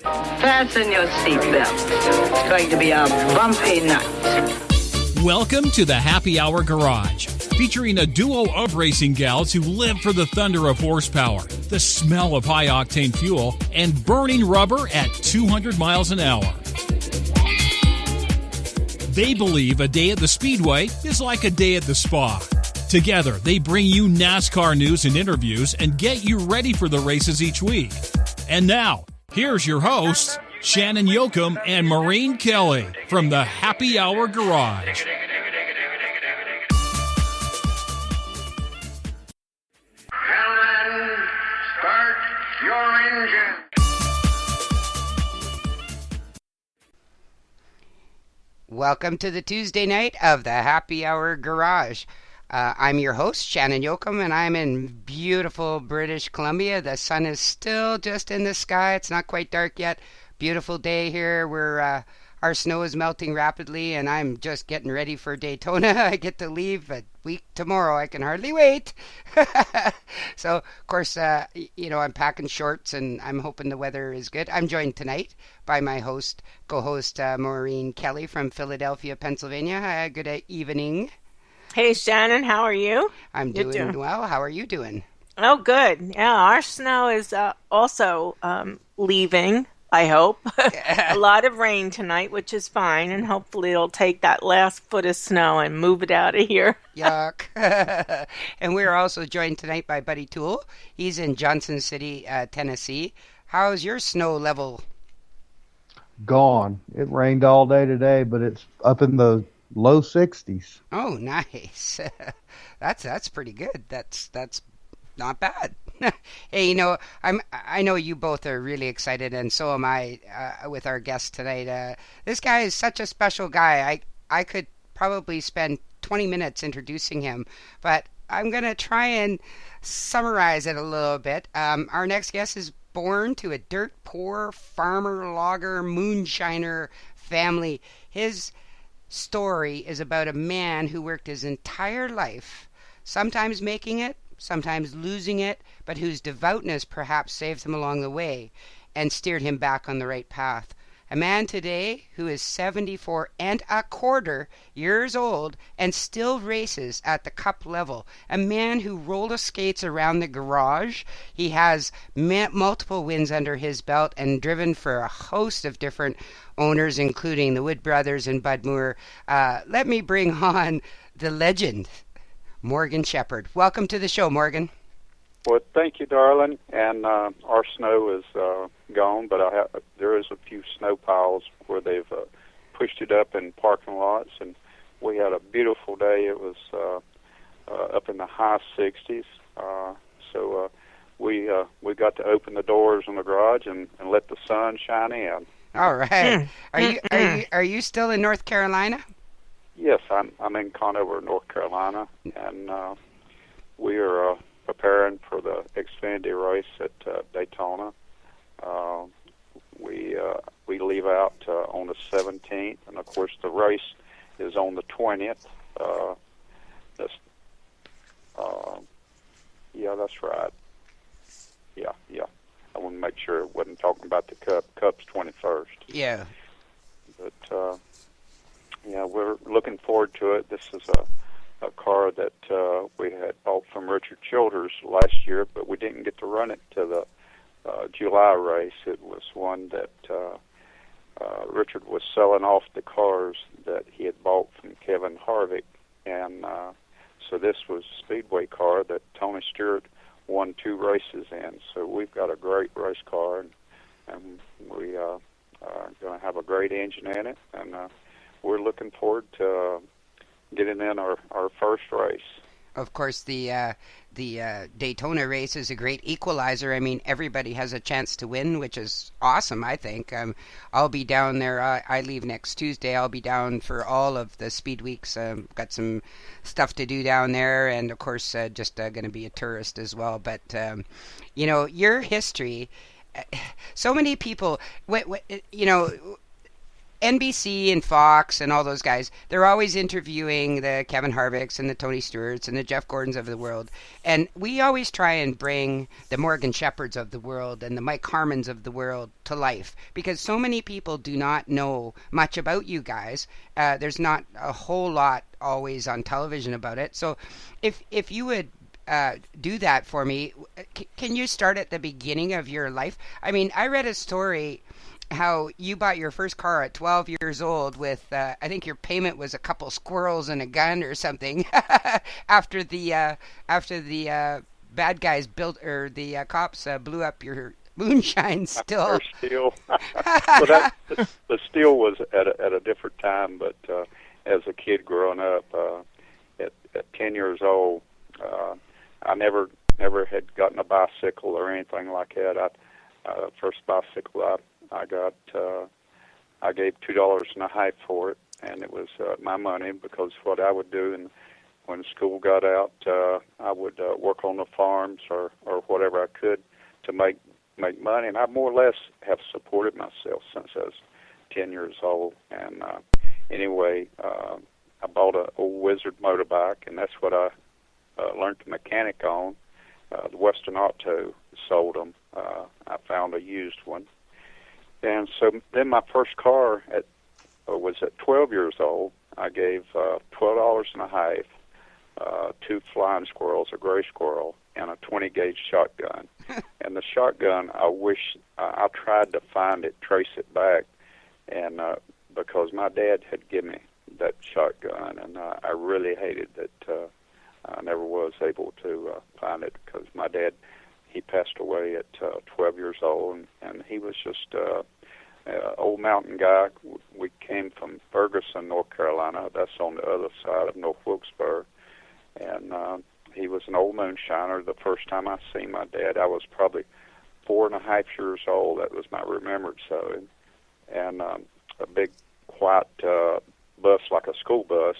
Fasten your seatbelt. It's going to be a bumpy night. Welcome to the Happy Hour Garage, featuring a duo of racing gals who live for the thunder of horsepower, the smell of high-octane fuel, and burning rubber at 200 miles an hour. They believe a day at the Speedway is like a day at the spa. Together, they bring you NASCAR news and interviews and get you ready for the races each week. And now, here's your hosts, Shannon Yoakum and Maureen Kelly from the Happy Hour Garage. Gentlemen, start your engine. Welcome to the Tuesday night of the Happy Hour Garage. I'm your host, Shannon Yoakum, and I'm in beautiful British Columbia. The sun is still just in the sky. It's not quite dark yet. Beautiful day here. Our snow is melting rapidly, and I'm just getting ready for Daytona. I get to leave a week tomorrow. I can hardly wait. So, of course, I'm packing shorts, and I'm hoping the weather is good. I'm joined tonight by my co-host, Maureen Kelly from Philadelphia, Pennsylvania. Good evening. Hey, Shannon, how are you? I'm doing well. How are you doing? Oh, good. Yeah, our snow is also leaving, I hope. A lot of rain tonight, which is fine, and hopefully it'll take that last foot of snow and move it out of here. Yuck. And we're also joined tonight by Buddy Toole. He's in Johnson City, Tennessee. How's your snow level? Gone. It rained all day today, but it's up in the low 60s. Oh, nice. That's pretty good. That's not bad. Hey, I know you both are really excited, and so am I with our guest tonight. This guy is such a special guy. I could probably spend 20 minutes introducing him, but I'm going to try and summarize it a little bit. Our next guest is born to a dirt poor farmer, logger, moonshiner family. His story is about a man who worked his entire life, sometimes making it, sometimes losing it, but whose devoutness perhaps saved him along the way and steered him back on the right path. A man today who is 74 and a quarter years old and still races at the cup level. A man who roller skates around the garage. He has multiple wins under his belt and driven for a host of different owners, including the Wood Brothers and Bud Moore. Let me bring on the legend, Morgan Shepherd. Welcome to the show, Morgan. Well, thank you, darling. And our snow is gone, but there is a few snow piles where they've pushed it up in parking lots, and we had a beautiful day. It was up in the high 60s, so we got to open the doors in the garage and let the sun shine in. All right. Are you still in North Carolina? Yes, I'm in Conover, North Carolina, and we are preparing for the Xfinity race at Daytona. We leave out on the 17th, and of course the race is on the 20th. That's right. Yeah. I want to make sure it wasn't talking about the Cup. Cup's 21st. Yeah. But we're looking forward to it. This is a car that we had bought from Richard Childers last year, but we didn't get to run it to the July race. It was one that Richard was selling off the cars that he had bought from Kevin Harvick, and so this was a Speedway car that Tony Stewart won 2 races in. So we've got a great race car, and we are going to have a great engine in it, and we're looking forward to getting in our first race. Of course, the Daytona race is a great equalizer. I mean, everybody has a chance to win, which is awesome, I think. I'll be down there. I leave next Tuesday. I'll be down for all of the speed weeks. Got some stuff to do down there, and, of course, just going to be a tourist as well. But, your history, so many people, NBC and Fox and all those guys, they're always interviewing the Kevin Harvicks and the Tony Stewarts and the Jeff Gordons of the world. And we always try and bring the Morgan Shepherds of the world and the Mike Harmons of the world to life, because so many people do not know much about you guys. There's not a whole lot always on television about it. So if you would do that for me, can you start at the beginning of your life? I mean, I read a story how you bought your first car at 12 years old with, I think your payment was a couple squirrels and a gun or something, after the bad guys built, or the cops blew up your moonshine still. Or steel. Well, the steel was at a different time, but as a kid growing up, at 10 years old, I never had gotten a bicycle or anything like that. First bicycle I got, I gave $2.50 for it, and it was my money, because what I would do, and when school got out, I would work on the farms or whatever I could to make money, and I more or less have supported myself since I was 10 years old. And anyway, I bought an old Wizard motorbike, and that's what I learned to mechanic on. The Western Auto sold them. I found a used one. And so then my first car was at 12 years old. I gave $12.50, 2 flying squirrels, a gray squirrel, and a 20-gauge shotgun. And the shotgun, I tried to find it, trace it back, and because my dad had given me that shotgun, and I really hated that I never was able to find it, because my dad, he passed away at 12 years old, and he was just old mountain guy. We came from Ferguson, North Carolina. That's on the other side of North Wilkesboro. And he was an old moonshiner. The first time I seen my dad, I was probably 4.5 years old. That was my remembrance of him. And a big white bus, like a school bus.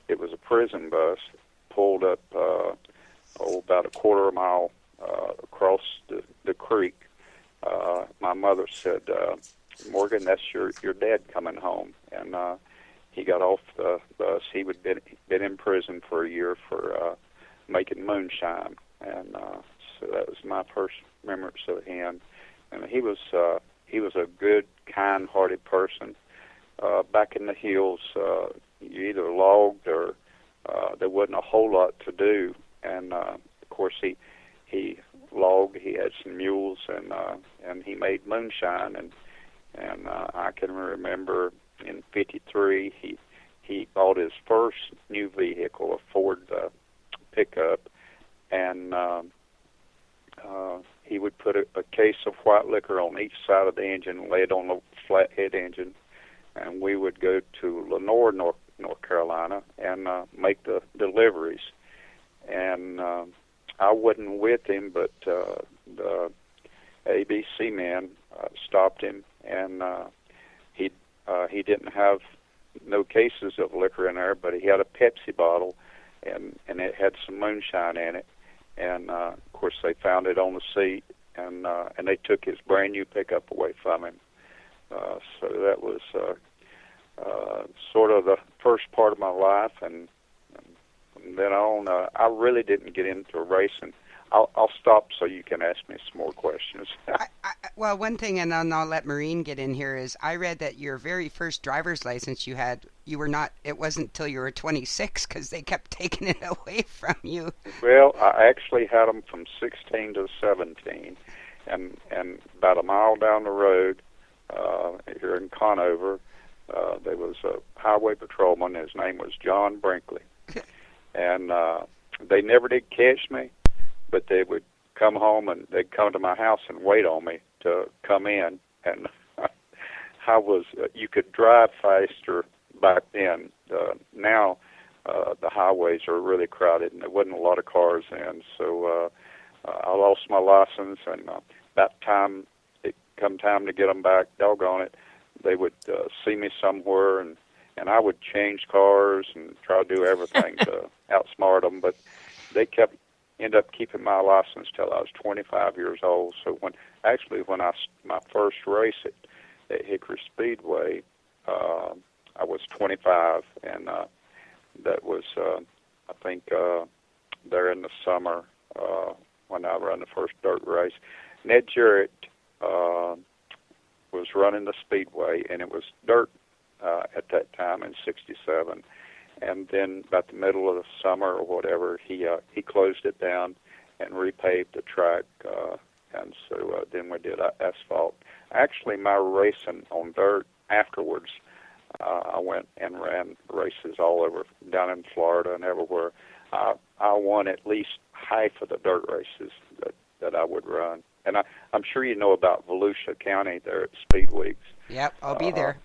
It was a prison bus. Pulled up about a quarter mile across the creek. My mother said, "Morgan, that's your dad coming home." And he got off the bus. He would been in prison for a year for making moonshine, and so that was my first remembrance of him. And he was a good, kind-hearted person. Back in the hills, you either logged or there wasn't a whole lot to do, and of course he logged. He had some mules, and he made moonshine, and I can remember in '53 he bought his first new vehicle, a Ford pickup, and he would put a case of white liquor on each side of the engine, lay it on the flathead engine, and we would go to Lenore, North Carolina, and make the deliveries. And I wasn't with him, but the ABC man stopped him, and he didn't have no cases of liquor in there, but he had a Pepsi bottle, and it had some moonshine in it. And of course, they found it on the seat, and they took his brand new pickup away from him. So that was sort of the first part of my life, and from then on, I really didn't get into racing. I'll stop so you can ask me some more questions. Well, one thing, and then I'll let Maureen get in here, is I read that your very first driver's license it wasn't till you were 26, because they kept taking it away from you. Well, I actually had them from 16 to 17, and about a mile down the road here in Conover, there was a highway patrolman. His name was John Brinkley, and they never did catch me, but they would come home and they'd come to my house and wait on me to come in. And you could drive faster back then. Now the highways are really crowded, and there wasn't a lot of cars in. So I lost my license, and about time it come time to get them back, doggone it, they would see me somewhere, and I would change cars and try to do everything to outsmart them, but they end up keeping my license till I was 25 years old. So when my first race at Hickory Speedway, I was 25, and that was, I think, there in the summer when I ran the first dirt race. Ned Jarrett was running the speedway, and it was dirt at that time in '67. And then about the middle of the summer or whatever, he closed it down and repaved the track. And so then we did asphalt. Actually, my racing on dirt afterwards, I went and ran races all over, down in Florida and everywhere. I won at least half of the dirt races that I would run. And I'm sure you know about Volusia County there at Speed Weeks. Yep, I'll be there.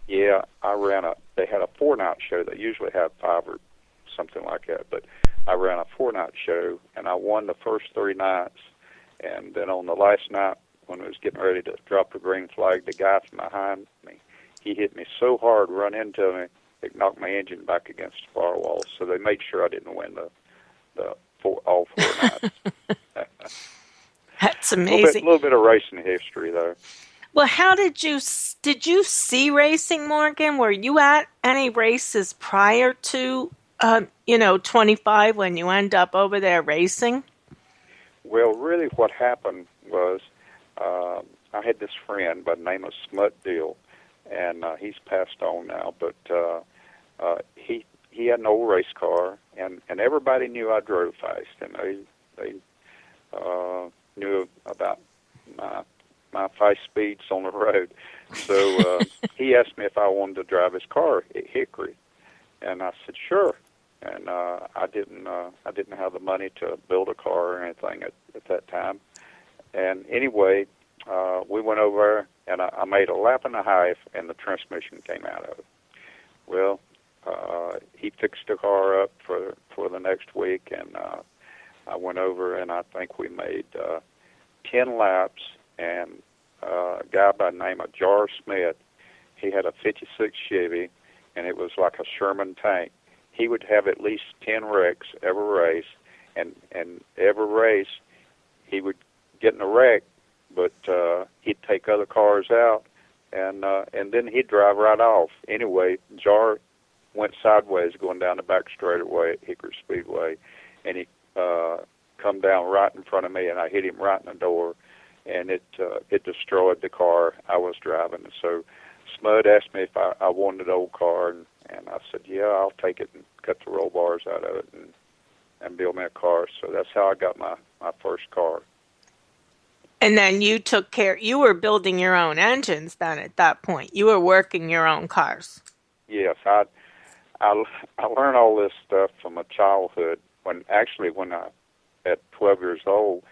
Yeah, they had a 4-night show. They usually have 5 or something like that, but I ran a 4-night show, and I won the first 3 nights. And then on the last night, when I was getting ready to drop the green flag, the guy from behind me, he hit me so hard, run into me, it knocked my engine back against the firewall. So they made sure I didn't win all 4 nights. That's amazing. A little bit of racing history, though. Well, how did you see racing, Morgan? Were you at any races prior to 25 when you end up over there racing? Well, really, what happened was I had this friend by the name of Smut Deal, and he's passed on now. But he had an old race car, and everybody knew I drove fast, and they knew about my fast speeds on the road. So he asked me if I wanted to drive his car at Hickory, and I said sure. And I didn't have the money to build a car or anything at that time. And anyway, we went over there, and I made a lap and a half, and the transmission came out of it. Well, he fixed the car up for the next week, and I went over, and I think we made 10 laps, and a guy by the name of Jar Smith, he had a 56 Chevy, and it was like a Sherman tank. He would have at least 10 wrecks every race, and every race he would get in a wreck, but he'd take other cars out, and then he'd drive right off. Anyway, Jar went sideways going down the back straightaway at Hickory Speedway, and he come down right in front of me, and I hit him right in the door, and it destroyed the car I was driving. And so Smud asked me if I wanted an old car, and I said, yeah, I'll take it and cut the roll bars out of it and build me a car. So that's how I got my first car. And then you were building your own engines then at that point. You were working your own cars. Yes, I learned all this stuff from my childhood. When I, at 12 years old,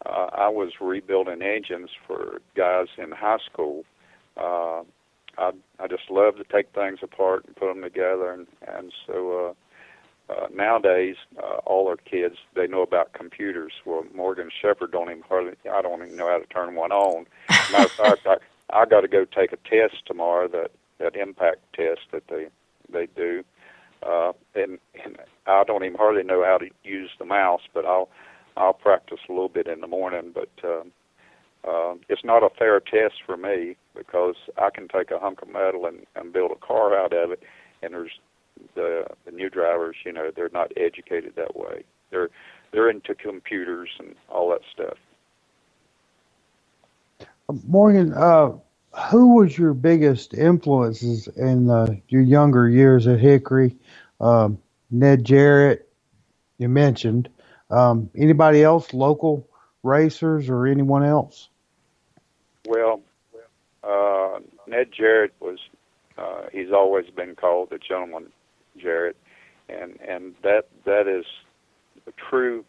I was rebuilding engines for guys in high school. I just love to take things apart and put them together, and so nowadays all our kids, they know about computers. Well, Morgan Shepherd I don't even know how to turn one on. Matter of fact, I got to go take a test tomorrow, that impact test that they do, and I don't even hardly know how to use the mouse, but I'll practice a little bit in the morning, but it's not a fair test for me because I can take a hunk of metal and build a car out of it, and there's the new drivers, they're not educated that way. They're into computers and all that stuff. Morgan, who was your biggest influences in your younger years at Hickory? Ned Jarrett, you mentioned. Anybody else, local racers or anyone else? Well, Ned Jarrett was, he's always been called the Gentleman Jarrett, and that is the true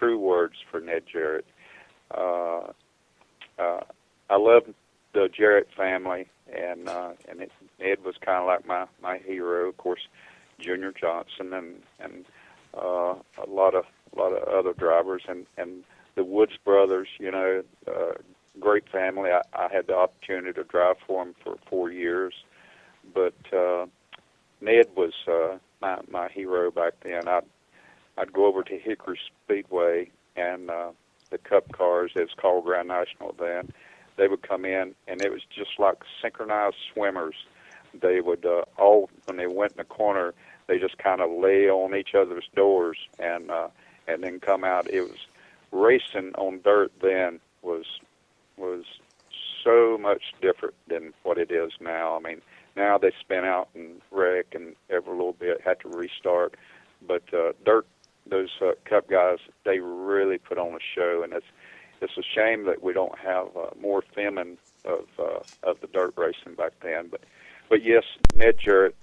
words for Ned Jarrett. I love the Jarrett family, and Ned was kind of like my hero. Of course, Junior Johnson and a lot of other drivers, and the Woods brothers, great family. I had the opportunity to drive for them for 4 years, but Ned was my hero back then. I'd go over to Hickory Speedway, and the Cup cars, it's called Grand National then, they would come in, and it was just like synchronized swimmers. they would all, when they went in the corner, they just kind of lay on each other's doors and then come out. It was racing on dirt then was so much different than what it is now. I mean, now they spin out and wreck and every little bit have to restart. But dirt, those Cup guys, they really put on a show, and it's a shame that we don't have more filming of the dirt racing back then. But yes, Ned Jarrett,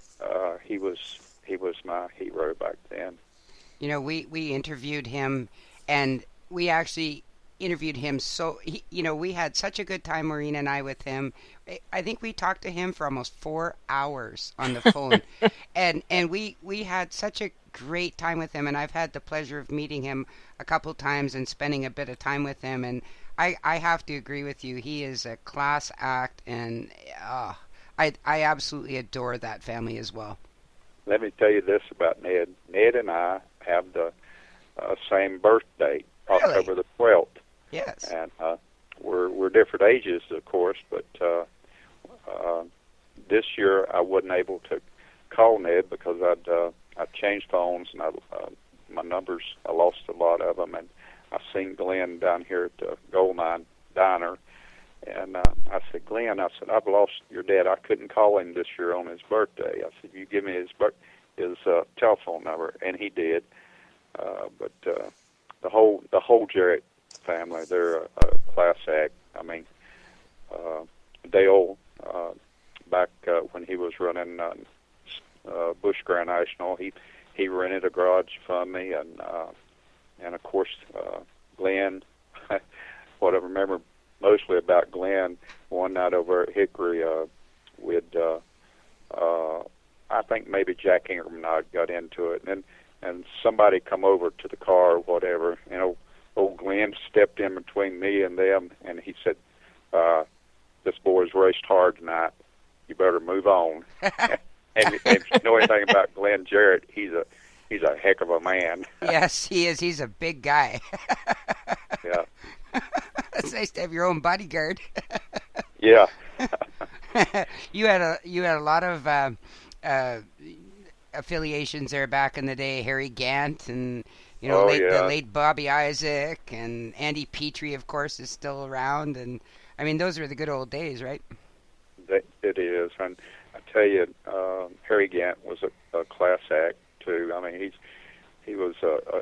he was my hero back then. You know, we interviewed him, and we actually interviewed him. So, we had such a good time, Maureen and I, with him. I think we talked to him for almost 4 hours on the phone, and we had such a great time with him. And I've had the pleasure of meeting him a couple times and spending a bit of time with him. And I have to agree with you. He is a class act, and I absolutely adore that family as well. Let me tell you this about Ned. Ned and I have the same birth date, Really? October the 12th. Yes. And we're different ages, of course, but this year I wasn't able to call Ned because I'd changed phones and my numbers, I lost a lot of them, and I seen Glenn down here at the Gold Mine Diner, and I said, Glenn, I've lost your dad. I couldn't call him this year on his birthday. I said, you give me his telephone number, and he did. But the whole Jarrett family, they're a class act. I mean, Dale, back when he was running Bush Grand National, he rented a garage from me, and of course Glenn. What I remember mostly about Glenn, one night over at Hickory, I think maybe Jack Ingram and I got into it, and somebody come over to the car or whatever, and old Glenn stepped in between me and them, and he said, this boy's raced hard tonight. You better move on. and if you know anything about Glenn Jarrett, he's a heck of a man. Yes, he is. He's a big guy. Yeah. It's nice to have your own bodyguard. Yeah. You had a lot of affiliations there back in the day. Harry Gant and Oh, the yeah. late Bobby Isaac, and Andy Petrie, of course, is still around. And I mean, those were the good old days, right? It is, and I tell you, Harry Gant was a class act too. I mean, he was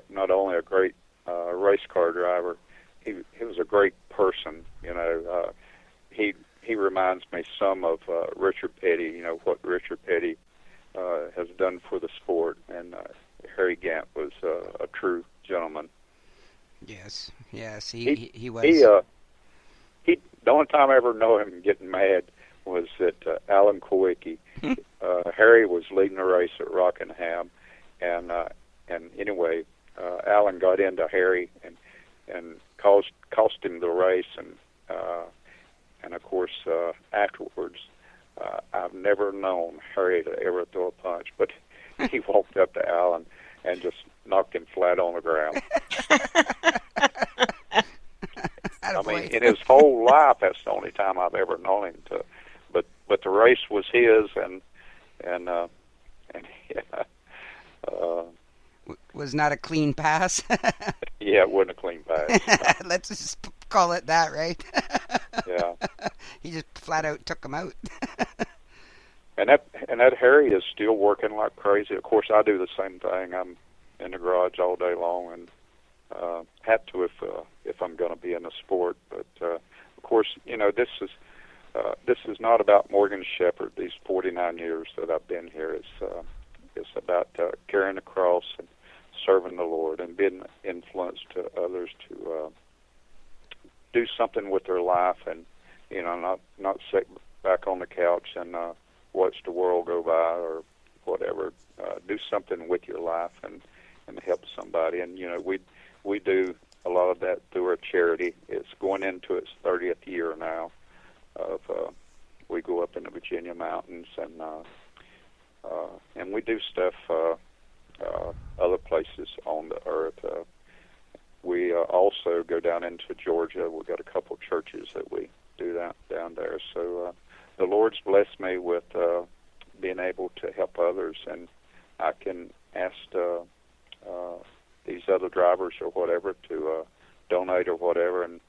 not only a great race car driver, he was a great person. He reminds me some of Richard Petty. You know what Richard Petty has done for the sport, and Harry Gant was a true gentleman. Yes, he was. The only time I ever know him getting mad was at Alan Kowicki. Harry was leading the race at Rockingham, and anyway, Alan got into Harry and cost him the race, and of course afterwards, I've never known Harry to ever throw a punch, but he walked up to Alan and just knocked him flat on the ground. I mean, in his whole life, that's the only time I've ever known him to. But the race was his, and was not a clean pass. Yeah, it wasn't a clean pass. Let's just call it that, right? Yeah. He just flat out took him out. And that Harry is still working like crazy. Of course, I do the same thing. I'm in the garage all day long, and have to if I'm going to be in the sport. But of course, this is not about Morgan Shepherd. These 49 years that I've been here, it's about carrying the cross and serving the Lord and being influenced to others to do something with their life, and not sit back on the couch and watch the world go by or whatever. Do something with your life and help somebody. And we do a lot of that through our charity. It's going into its 30th year now. We go up in the Virginia mountains and we do stuff other places on the earth. We also go down into Georgia. We've got a couple churches that we do down there. So the Lord's blessed me with being able to help others, and I can ask these other drivers or whatever to donate or whatever, and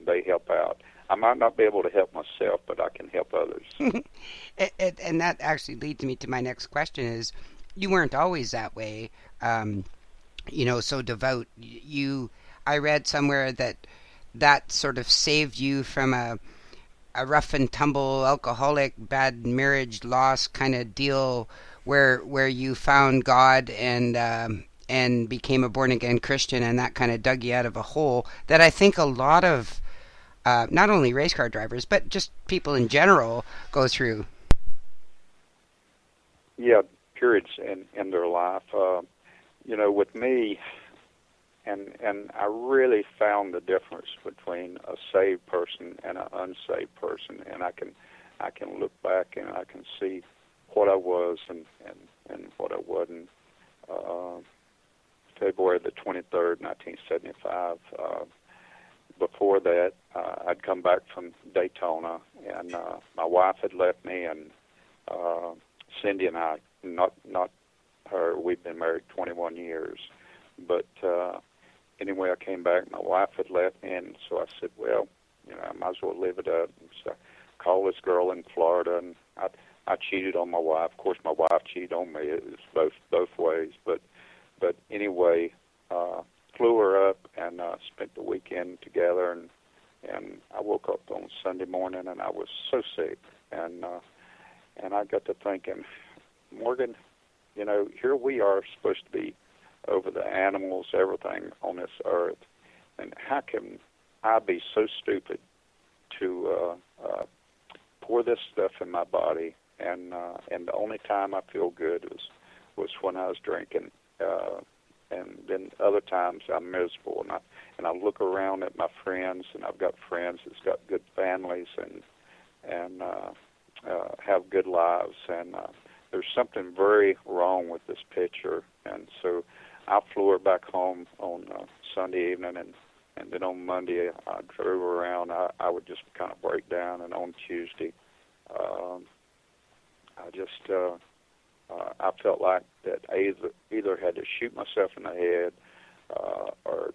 they help out. I might not be able to help myself, but I can help others. And that actually leads me to my next question: is you weren't always that way, so devout. I read somewhere that sort of saved you from a rough and tumble alcoholic, bad marriage, loss kind of deal, where you found God and became a born again Christian, and that kind of dug you out of a hole that I think a lot of not only race car drivers but just people in general go through. Yeah, periods in their life. With me, and I really found the difference between a saved person and an unsaved person, and I can look back and I can see what I was and what I wasn't. February the 23rd, 1975. Before that, I'd come back from Daytona, and my wife had left me, and Cindy and I, not her, we'd been married 21 years. But anyway, I came back, my wife had left me, and so I said, well, I might as well live it up. And so I called this girl in Florida, and I cheated on my wife. Of course, my wife cheated on me. It was both ways. But anyway, flew her up and spent the weekend together, and I woke up on Sunday morning, and I was so sick, and I got to thinking, Morgan, here we are supposed to be over the animals, everything on this earth, and how can I be so stupid to pour this stuff in my body? And the only time I feel good was when I was drinking, and then other times I'm miserable, and I look around at my friends, and I've got friends that's got good families and have good lives, and there's something very wrong with this picture, and so I flew her back home on Sunday evening, and then on Monday I drove her around. I would just kind of break down, and on Tuesday I felt like that I either had to shoot myself in the head or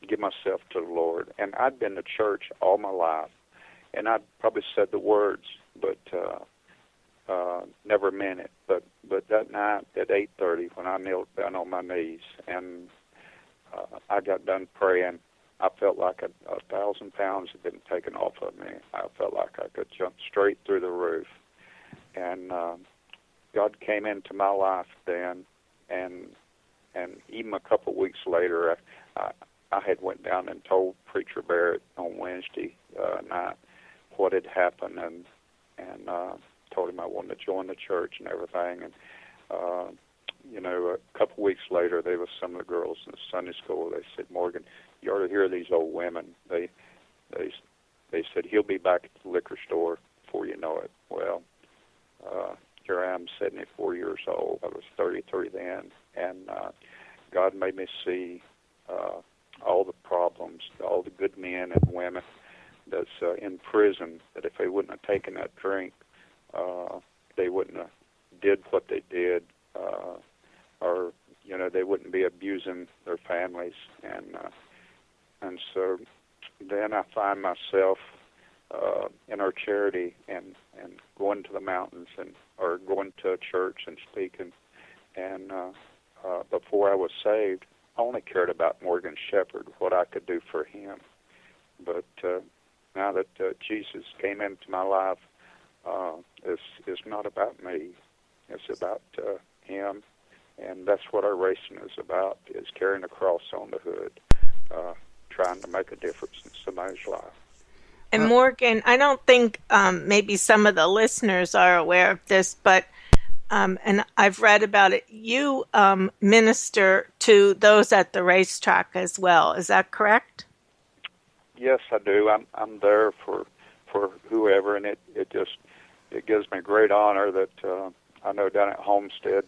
give myself to the Lord. And I'd been to church all my life, and I'd probably said the words, but never meant it. But that night at 8:30, when I knelt down on my knees and I got done praying, I felt like 1,000 pounds had been taken off of me. I felt like I could jump straight through the roof. And God came into my life then, and even a couple of weeks later, I had went down and told Preacher Barrett on Wednesday night what had happened, and told him I wanted to join the church and everything. And a couple of weeks later, there was some of the girls in the Sunday school. They said, Morgan, you ought to hear these old women. They said he'll be back at the liquor store before you know it. Well, here I am, 74 years old. I was 33 then, and God made me see all the problems, all the good men and women that's in prison, that if they wouldn't have taken that drink, they wouldn't have did what they did, or they wouldn't be abusing their families, and so then I find myself in our charity and going to the mountains or going to a church and speaking. And before I was saved, I only cared about Morgan Shepherd, what I could do for him. But now that Jesus came into my life, it's not about me. It's about him, and that's what our racing is about, is carrying a cross on the hood, trying to make a difference in somebody's life. And Morgan, I don't think maybe some of the listeners are aware of this, but and I've read about it. You minister to those at the racetrack as well. Is that correct? Yes, I do. I'm there for whoever, and it gives me great honor that I know down at Homestead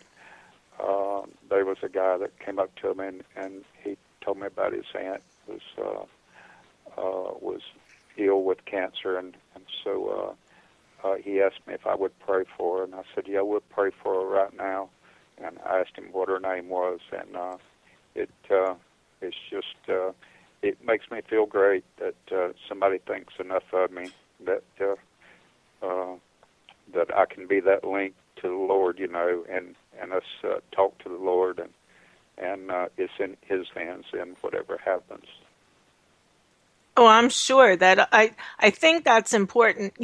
there was a guy that came up to me and he told me about his aunt was ill with cancer, and so he asked me if I would pray for her, and I said, yeah, we'll pray for her right now. And I asked him what her name was, and it's just it makes me feel great that somebody thinks enough of me that that I can be that link to the Lord, and us talk to the Lord, and it's in His hands, and whatever happens. Oh, I'm sure that I think that's important,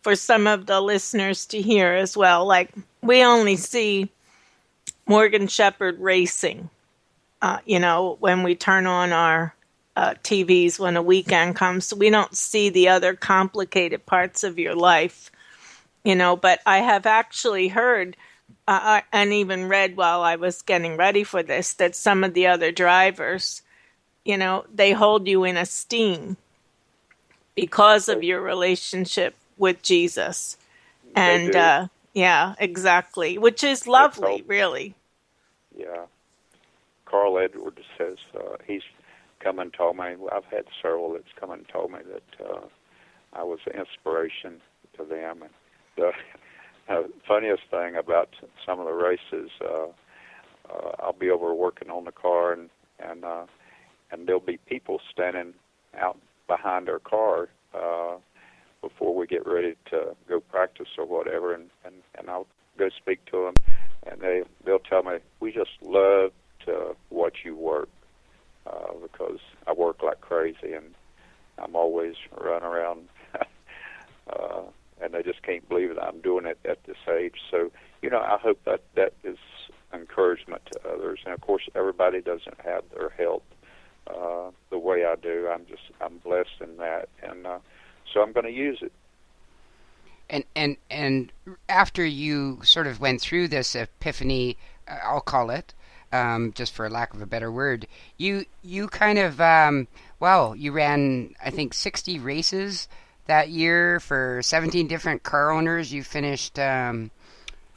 for some of the listeners to hear as well. Like, we only see Morgan Shepherd racing, when we turn on our TVs when a weekend comes. So we don't see the other complicated parts of your life, but I have actually heard and even read while I was getting ready for this that some of the other drivers, they hold you in esteem because of your relationship with Jesus. And yeah, exactly, which is lovely, really. Yeah. Carl Edwards says he's come and told me, I've had several that's come and told me that I was an inspiration to them. And the funniest thing about some of the races, I'll be over working on the car, and there'll be people standing out behind our car before we get ready to go practice or whatever, and I'll go speak to them, and they'll tell me, we just love to watch you work, because I work like crazy, and I'm always running around, and they just can't believe that I'm doing it at this age. So, I hope that is encouragement to others, and of course everybody doesn't have their health the way I do. I'm blessed in that, and so I'm going to use it. And after you sort of went through this epiphany, I'll call it, just for lack of a better word, you kind of you ran, I think, 60 races that year for 17 different car owners. You finished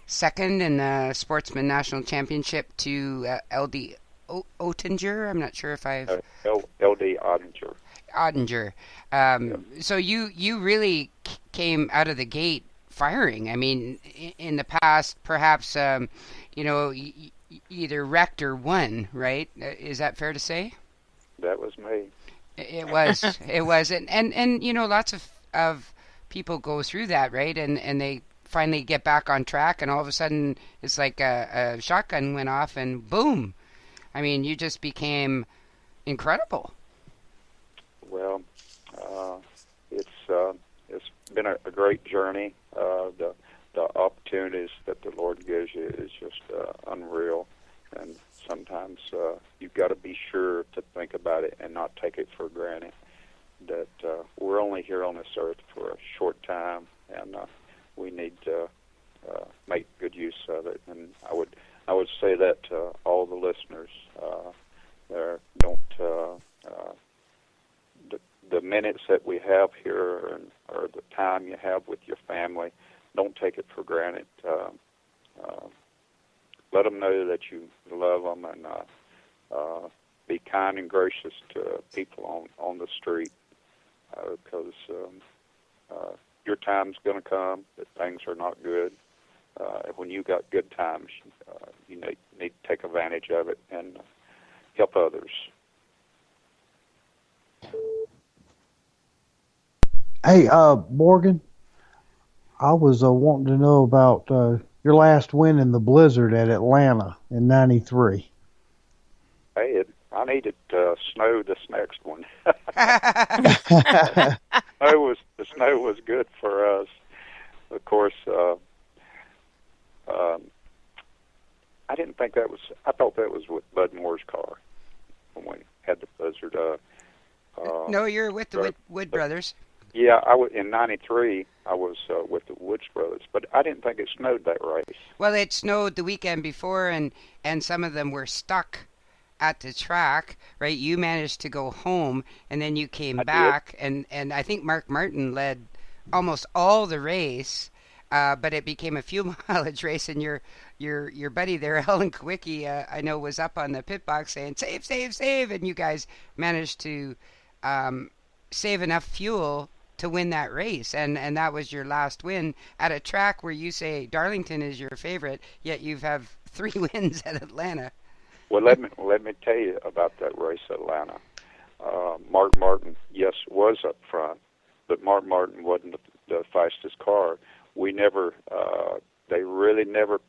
second in the Sportsman National Championship to LD Oettinger. I'm not sure if I've... LD Oettinger. Ottinger. So you really came out of the gate firing. I mean, in the past, perhaps, either wrecked or won, right? Is that fair to say? That was me. It was. And lots of people go through that, right? And they finally get back on track, and all of a sudden, it's like a shotgun went off, and boom. I mean, you just became incredible. Well, it's been a great journey. The opportunities that the Lord gives you is just unreal, and sometimes you've got to be sure to think about it and not take it for granted. That we're only here on this earth for a short time, and we need to make good use of it. And I would say that to all the listeners there, don't. The minutes that we have here, or the time you have with your family, don't take it for granted. Let them know that you love them, and be kind and gracious to people on the street, because your time's going to come that things are not good. When you got good times, you need to take advantage of it and help others. Hey, Morgan, I was wanting to know about your last win in the blizzard at Atlanta in '93. Hey, I needed snow this next one. The snow was good for us. Of course, I didn't think that was. I thought that was with Bud Moore's car when we had the blizzard. No, you're with the Wood Brothers. Yeah, in '93. I was with the Woods Brothers, but I didn't think it snowed that race. Well, it snowed the weekend before, and some of them were stuck at the track, right? You managed to go home, and then you came back, and I think Mark Martin led almost all the race, but it became a fuel mileage race, and your buddy there, Alan Kowicki, I know, was up on the pit box saying, save, save, save, and you guys managed to save enough fuel to win that race, and that was your last win at a track where you say Darlington is your favorite, yet you've have 3 wins at Atlanta. Well, let me tell you about that race at Atlanta. Mark Martin, yes, was up front, but Mark Martin wasn't the fastest car. We never, they really never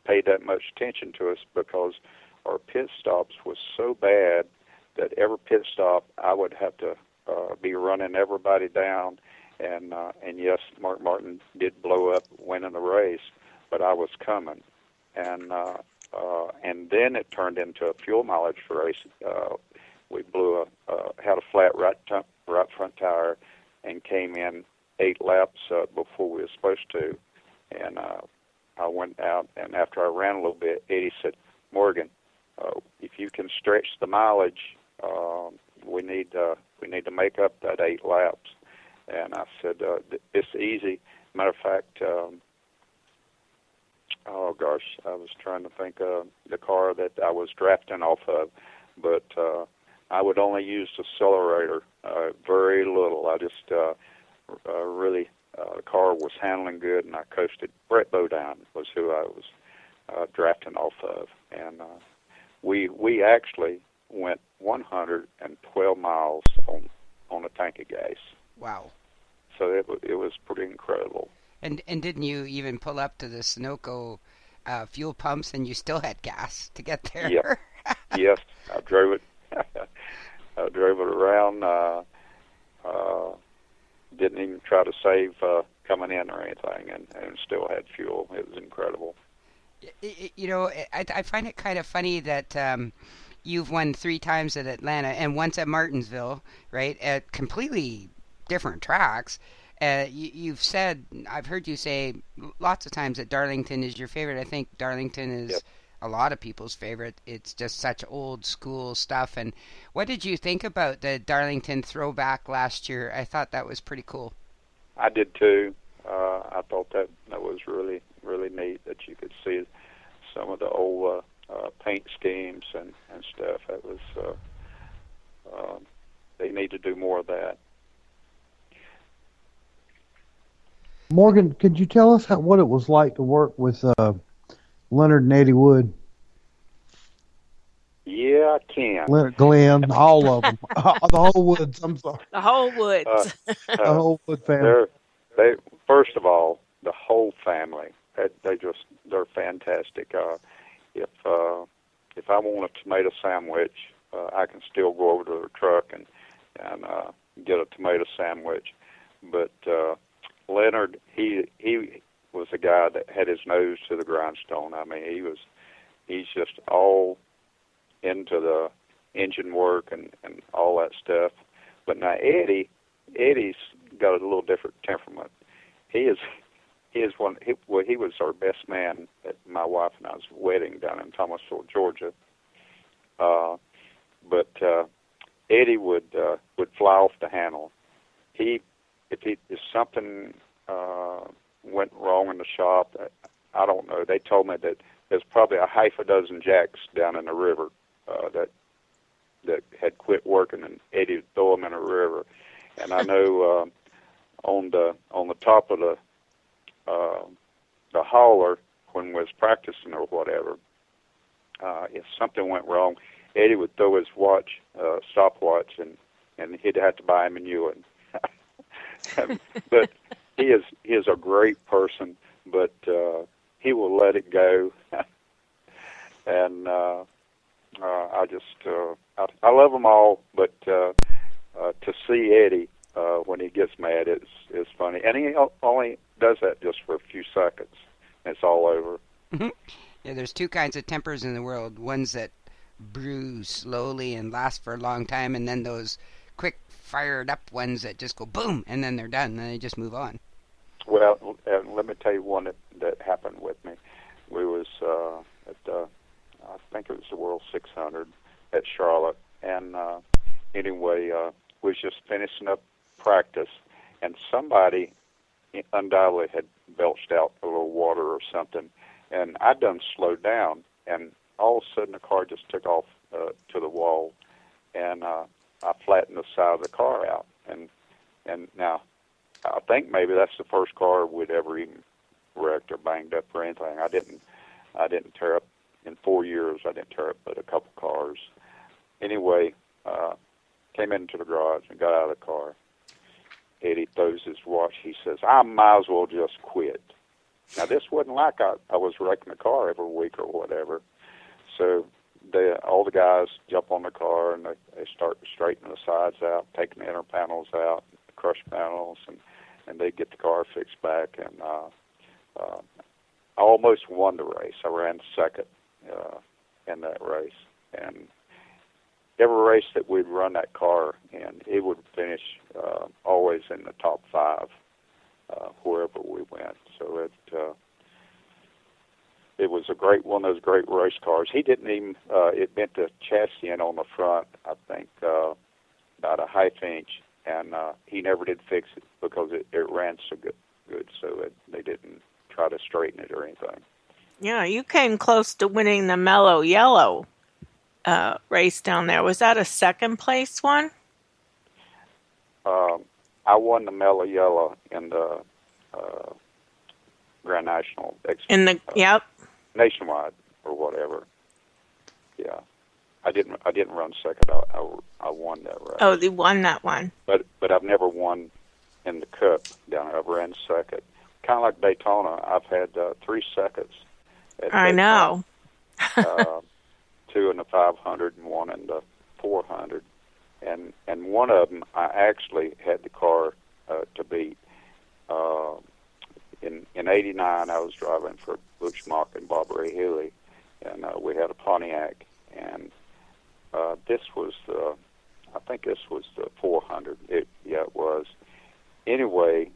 paid that much attention to us because our pit stops was so bad that every pit stop I would have to be running everybody down. And yes, Mark Martin did blow up winning the race, but I was coming. And then it turned into a fuel mileage race. We had a flat right front tire and came in 8 laps before we were supposed to. And I went out, and after I ran a little bit, Eddie said, "Morgan, if you can stretch the mileage, we need to make up that 8 laps." And I said, "It's easy." Matter of fact, oh gosh, I was trying to think of the car that I was drafting off of, but I would only use the accelerator very little. I just really the car was handling good, and I coasted. Brett Bowdoin was who I was drafting off of, and we actually went 112 miles on a tank of gas. Wow! So it was pretty incredible. And didn't you even pull up to the Sunoco fuel pumps, and you still had gas to get there? Yep. Yes, I drove it. I drove it around. Didn't even try to save coming in or anything, and still had fuel. It was incredible. You know, I find it kind of funny that you've won 3 times at Atlanta and once at Martinsville, right? At completely different tracks. You've said, I've heard you say lots of times that Darlington is your favorite. I think Darlington is Yep. a lot of people's favorite. It's just such old school stuff. And what did you think about the Darlington throwback last year? I thought that was pretty cool. I did too. I thought that was really, really neat that you could see some of the old paint schemes and stuff. That was they need to do more of that. Morgan, could you tell us what it was like to work with Leonard and Eddie Wood? Yeah, I can. Leonard, Glenn, all of them. The whole Woods, I'm sorry. The whole woods. The whole Wood family. They first of all, the whole family. They're fantastic. If I want a tomato sandwich, I can still go over to the truck and get a tomato sandwich. But Leonard, he was a guy that had his nose to the grindstone. I mean, he's just all into the engine work and all that stuff. But now Eddie's got a little different temperament. He was our best man at my wife and I's wedding down in Thomasville, Georgia. But Eddie would fly off the handle. If something went wrong in the shop, I don't know. They told me that there's probably a half a dozen jacks down in the river that had quit working, and Eddie would throw them in a river. And I know on the top of the hauler when we was practicing or whatever, if something went wrong, Eddie would throw his stopwatch, and he'd have to buy him a new one. But he is a great person, but he will let it go. And I love them all, but to see Eddie when he gets mad is funny, and he only does that just for a few seconds. It's all over. Mm-hmm. Yeah, there's 2 kinds of tempers in the world: ones that brew slowly and last for a long time, and then those quick fired up ones that just go boom and then they're done and then they just move on. Well, let me tell you one that happened with me. We was at I think it was the World 600 at Charlotte, and anyway, we was just finishing up practice, and somebody undoubtedly had belched out a little water or something, and I done slowed down, and all of a sudden the car just took off to the wall, and I flattened the side of the car out, and now I think maybe that's the first car we'd ever even wrecked or banged up or anything. I didn't tear up in 4 years. I didn't tear up but a couple cars. Anyway, came into the garage and got out of the car. Eddie throws his watch. He says, "I might as well just quit." Now, this wasn't like I was wrecking the car every week or whatever. So all the guys jump on the car and they start straightening the sides out, taking the inner panels out, the crush panels, and they get the car fixed back. And I almost won the race. I ran second in that race. And every race that we'd run that car in, it would finish always in the top 5 wherever we went. So it was a great one of those great race cars. He didn't even it bent the chassis in on the front, I think, about a half inch, and he never did fix it because it ran so good. So they didn't try to straighten it or anything. Yeah, you came close to winning the Mellow Yellow race down there. Was that a second place one? I won the Mellow Yellow in the Grand National. Yep. Nationwide or whatever. Yeah, I didn't run second. I won that race. Oh, you won that one. But I've never won in the Cup down there. I've ran second. Kind of like Daytona. I've had 3 seconds. I know. 2 in the 500 and 1 in the 400. And one of them, I actually had the car to beat. In '89, I was driving for Butch Mock and Bob Ray Healy, and we had a Pontiac. And this was I think this was the 400. It was. Anyway,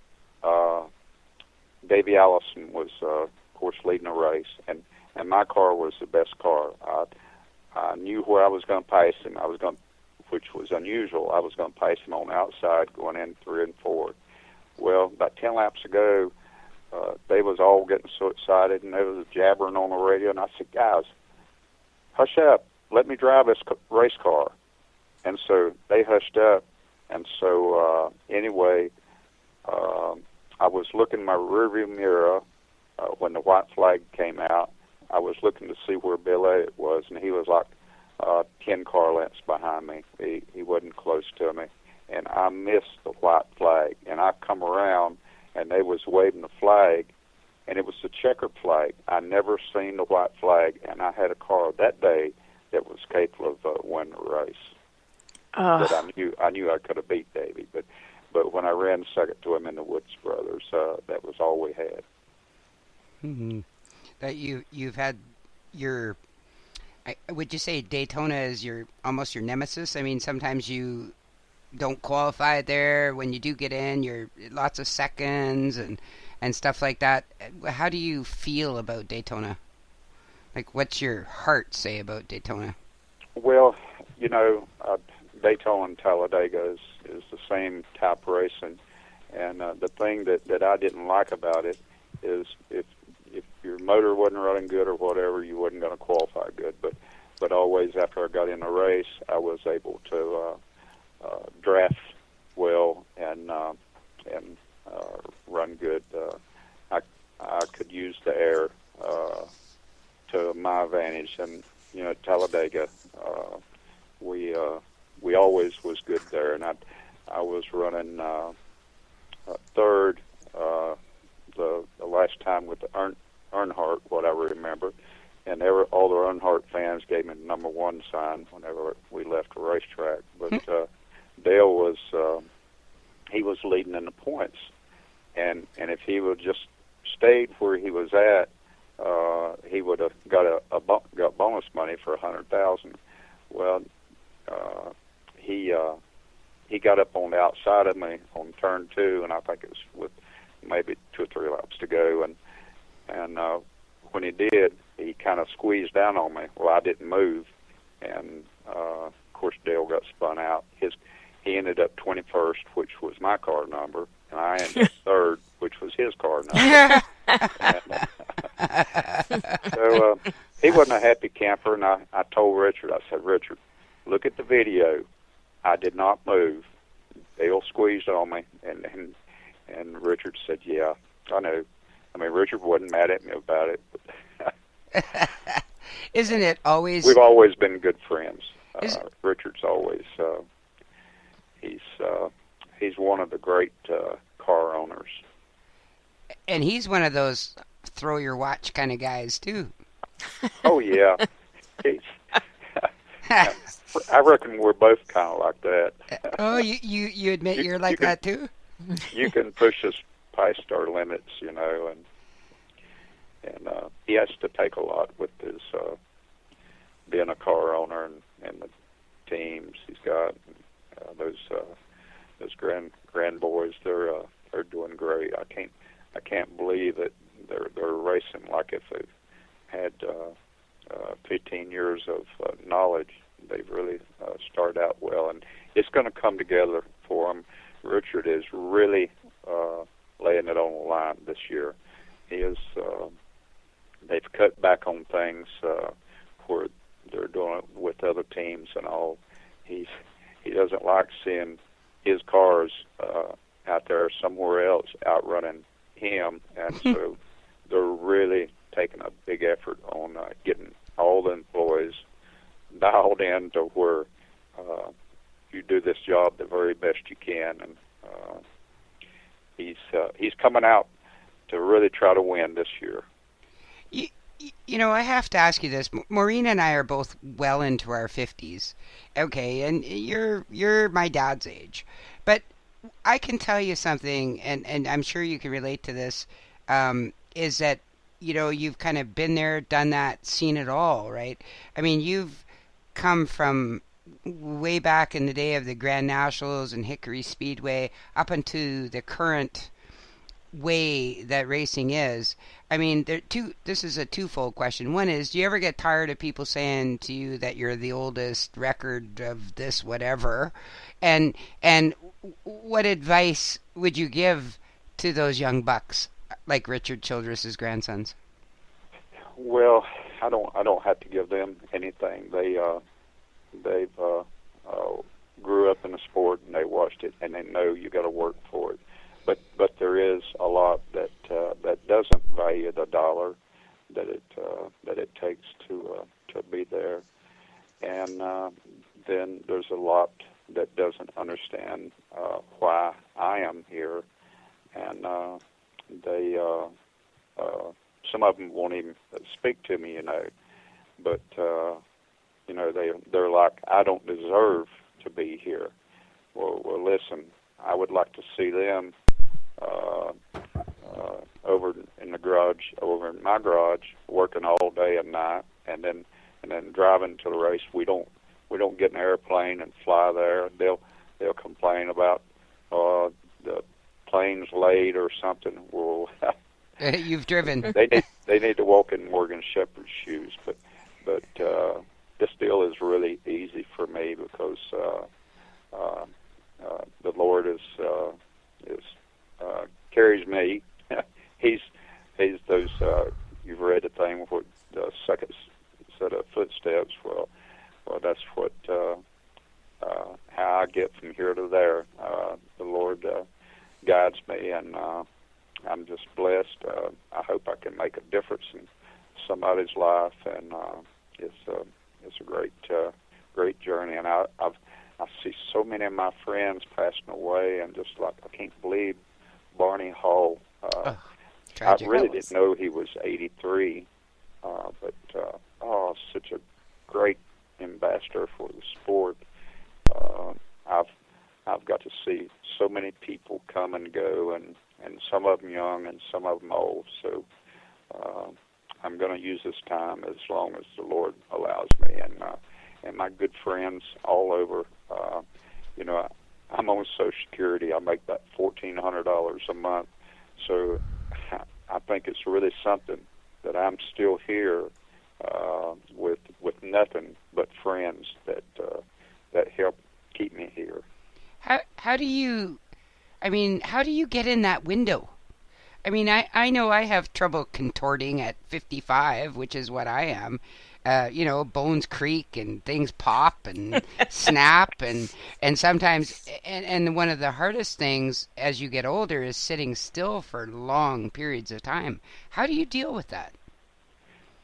Davey Allison was, of course, leading the race, and my car was the best car. I knew where I was going to pace him. Which was unusual. I was going to pace him on the outside going in 3 and 4. Well, about 10 laps ago, they was all getting so excited, and they was jabbering on the radio, and I said, "Guys, hush up. Let me drive this race car." And so they hushed up. And so anyway, I was looking in my rearview mirror when the white flag came out. I was looking to see where Bill Elliott was, and he was like 10 car lengths behind me. He wasn't close to me, and I missed the white flag. And I come around, and they was waving the flag, and it was the checkered flag. I never seen the white flag, and I had a car that day that was capable of winning the race. But I knew I could have beat Davey. But when I ran second to him in the Woods Brothers, that was all we had. Mm-hmm. That you've had your. Would you say Daytona is almost your nemesis? I mean, sometimes you don't qualify there. When you do get in, you're lots of seconds and stuff like that. How do you feel about Daytona? Like, what's your heart say about Daytona? Well, Daytona and Talladega is the same type racing, and the thing that I didn't like about it is if your motor wasn't running good or whatever, you wasn't going to qualify good. But always after I got in a race, I was able to draft well and run good. I could use the air to my advantage, and Talladega, we always was good there, and I was running third the last time with the Earnhardt, what I remember, and all the Earnhardt fans gave me the number 1 sign whenever we left the racetrack. But Dale was he was leading in the points, and if he would just stayed where he was at, he would have got bonus money for $100,000. Well, he got up on the outside of me on turn 2, and I think it was with maybe 2 or 3 laps to go, and when he did, he kind of squeezed down on me. Well, I didn't move, and of course Dale got spun out. He ended up 21st, which was my car number, and I ended up 3rd, which was his car number. So he wasn't a happy camper, and I told Richard, I said, "Richard, look at the video. I did not move. Dale squeezed on me, and And Richard said, "Yeah, I know." I mean, Richard wasn't mad at me about it. But Isn't it always? we've always been good friends. Richard's always he's one of the great car owners. And he's one of those throw your watch kind of guys too. Oh yeah, he's, I reckon we're both kind of like that. Oh, you admit you're like that too? You can push us past our limits, you know, and he has to take a lot with his being a car owner and the teams he's got. Those grand boys, they're doing great. I can't believe that they're racing like if they've had 15 years of knowledge. They've really started out well, and it's going to come together for them. Richard is really laying it on the line this year. He is. They've cut back on things where they're doing it with other teams and all. He doesn't like seeing his cars out there somewhere else outrunning him, and so they're really taking a big effort on getting all the employees dialed in to where you do this job the very best you can, and he's coming out to really try to win this year. You know, I have to ask you this. Maureen and I are both well into our 50s. Okay, and you're my dad's age. But I can tell you something, and I'm sure you can relate to this, is that, you know, you've kind of been there, done that, seen it all, right? I mean, you've come from way back in the day of the Grand Nationals and Hickory Speedway up into the current way that racing is. I mean, this is a twofold question. One is, do you ever get tired of people saying to you that you're the oldest record of this whatever? And what advice would you give to those young bucks like Richard Childress's grandsons? Well, I don't have to give them anything. They've grew up in the sport and they watched it, and they know you got to work for it. But there is a lot that doesn't value the dollar that it takes to be there, and then there's a lot that doesn't understand why I am here, and they some of them won't even speak to me, you know, but you know, they're like, I don't deserve to be here. Well, listen, I would like to see them over in the garage, over in my garage, working all day and night, and then driving to the race. We don't get in an airplane and fly there. They'll complain about the plane's late or something. Well, you've driven. They need to walk in Morgan Shepherd's shoes, but this deal is really easy for me because the Lord is carries me. He's those. You've read the thing with the second set of footsteps. Well, that's what how I get from here to there. The Lord guides me, and I'm just blessed. I hope I can make a difference in somebody's life, and it's a great journey. And I see so many of my friends passing away, and just like I can't believe Barney Hall. I really didn't know he was 83, but such a great ambassador for the sport. I've got to see so many people come and go, and some of them young and some of them old. So I'm going to use this time as long as the Lord allows me, and my good friends all over. You know, I'm on Social Security. I make about $1,400 a month, so I think it's really something that I'm still here with nothing but friends that help keep me here. How do you get in that window? I mean, I know I have trouble contorting at 55, which is what I am. bones creak and things pop and snap and sometimes and one of the hardest things as you get older is sitting still for long periods of time. How do you deal with that?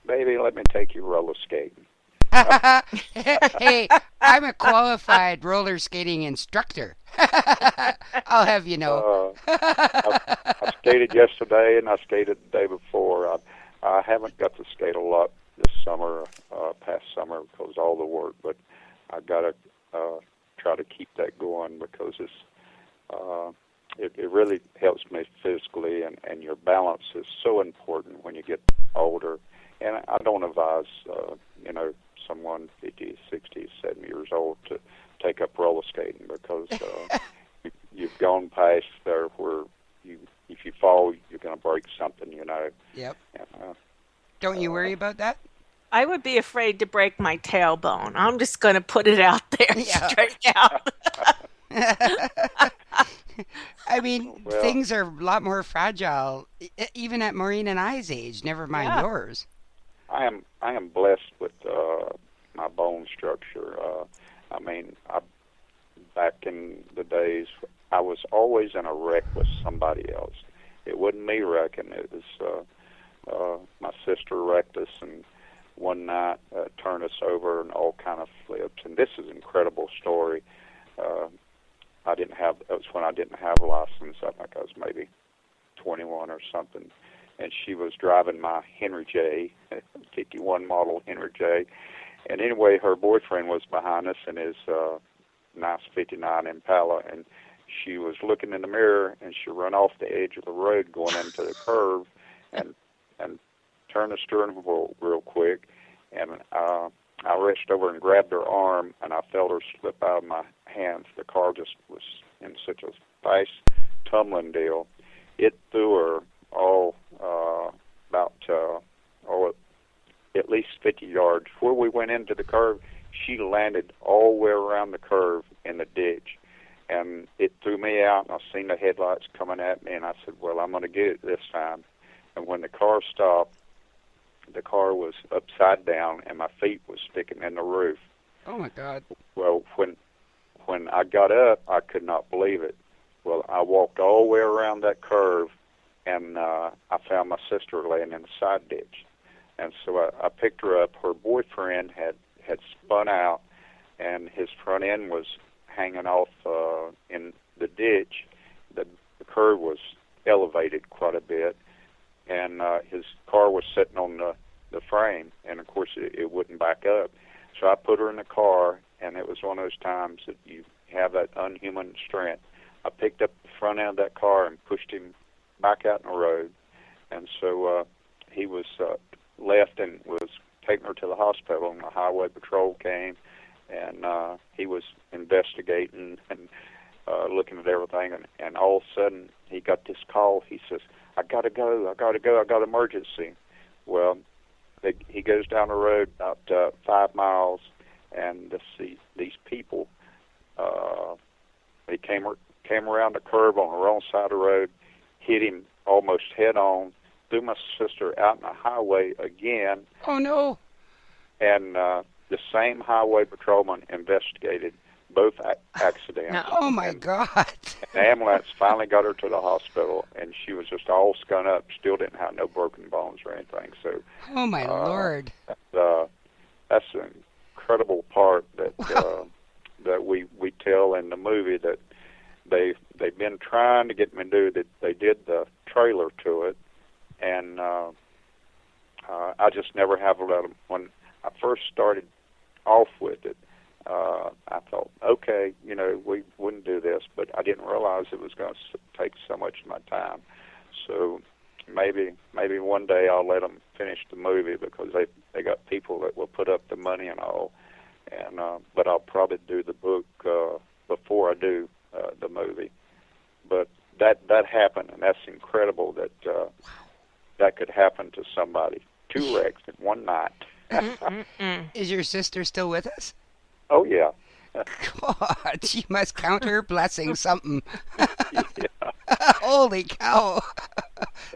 Baby, let me take you roller skating. Hey, I'm a qualified roller skating instructor. I'll have you know. I skated yesterday and I skated the day before. I haven't got to skate a lot this summer, past summer, because of all the work, but I got to try to keep that going because it really helps me physically, and your balance is so important when you get older. And I don't advise, someone 50, 60, 70 years old to take up roller skating because you've gone past there where if you fall, you're going to break something, Yep. And, don't you worry about that? I would be afraid to break my tailbone. I'm just going to put it out there straight out. I mean, things are a lot more fragile, even at Maureen and I's age, never mind yours. I am blessed with my bone structure. Back in the days, I was always in a wreck with somebody else. It wasn't me wrecking. It was my sister wrecked us, and one night turned us over and all kind of flips. And this is an incredible story. That was when I didn't have a license. I think I was maybe 21 or something. And she was driving my Henry J, 51 model Henry J. And anyway, her boyfriend was behind us in his nice 59 Impala, and she was looking in the mirror, and she ran off the edge of the road going into the curve and turned the steering wheel real quick. And I reached over and grabbed her arm, and I felt her slip out of my hands. The car just was in such a fast tumbling deal. It threw her at least 50 yards. Where we went into the curve, she landed all the way around the curve in the ditch. And it threw me out, and I seen the headlights coming at me, and I said, well, I'm going to get it this time. And when the car stopped, the car was upside down, and my feet was sticking in the roof. Oh, my God. Well, when I got up, I could not believe it. Well, I walked all the way around that curve, and I found my sister laying in the side ditch. And so I picked her up. Her boyfriend had spun out, and his front end was hanging off in the ditch. The curve was elevated quite a bit, and his car was sitting on the frame, and of course it wouldn't back up. So I put her in the car, and it was one of those times that you have that unhuman strength. I picked up the front end of that car and pushed him back out in the road, and so he was left and was taking her to the hospital, and the highway patrol came, and he was investigating and looking at everything, and all of a sudden he got this call. He says, I gotta go, I got emergency. Well, he goes down the road about 5 miles, and these people, they came around the curve on the wrong side of the road, hit him almost head on, threw my sister out in the highway again. Oh, no. And the same highway patrolman investigated both accidents. No. Oh, my God. The ambulance finally got her to the hospital, and she was just all scun up, still didn't have no broken bones or anything. So, oh, my Lord. That's an incredible part that we tell in the movie that they've been trying to get me to do. That they did the trailer to it, and I just never have let them. When I first started off with it, I thought, okay, we wouldn't do this, but I didn't realize it was going to take so much of my time. So maybe one day I'll let them finish the movie because they got people that will put up the money and all. And but I'll probably do the book before I do the movie. But that happened, and that's incredible that that could happen to somebody. 2 wrecks in one night. Is your sister still with us? Oh, yeah. God, she must count her blessing something. Yeah. Holy cow.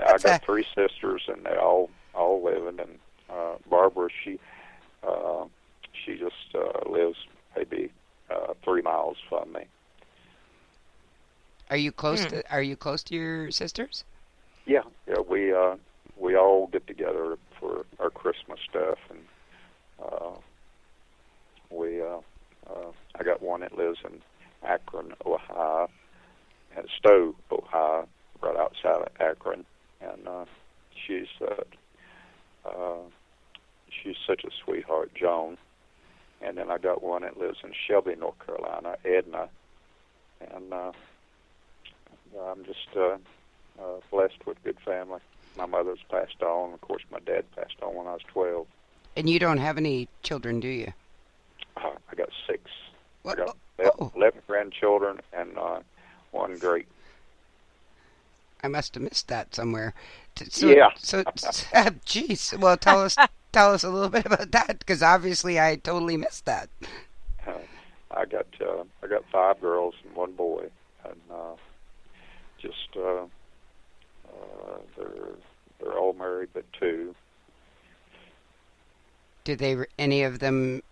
I got 3 sisters, and they all living. And Barbara, you close to your sisters? Yeah, we all get together for our Christmas stuff, and I got one that lives in Akron, Ohio, and Stowe, Ohio, right outside of Akron, and she's such a sweetheart, Joan. And then I got one that lives in Shelby, North Carolina, Edna, and I'm just blessed with good family. My mother's passed on. Of course, my dad passed on when I was 12. And you don't have any children, do you? I got 6. What? I got Oh. 11 grandchildren and 1 great. I must have missed that somewhere. Yeah. So, geez. Well, tell us a little bit about that, because obviously I totally missed that. I got 5 girls and 1 boy, and they're all married but 2. Did any of them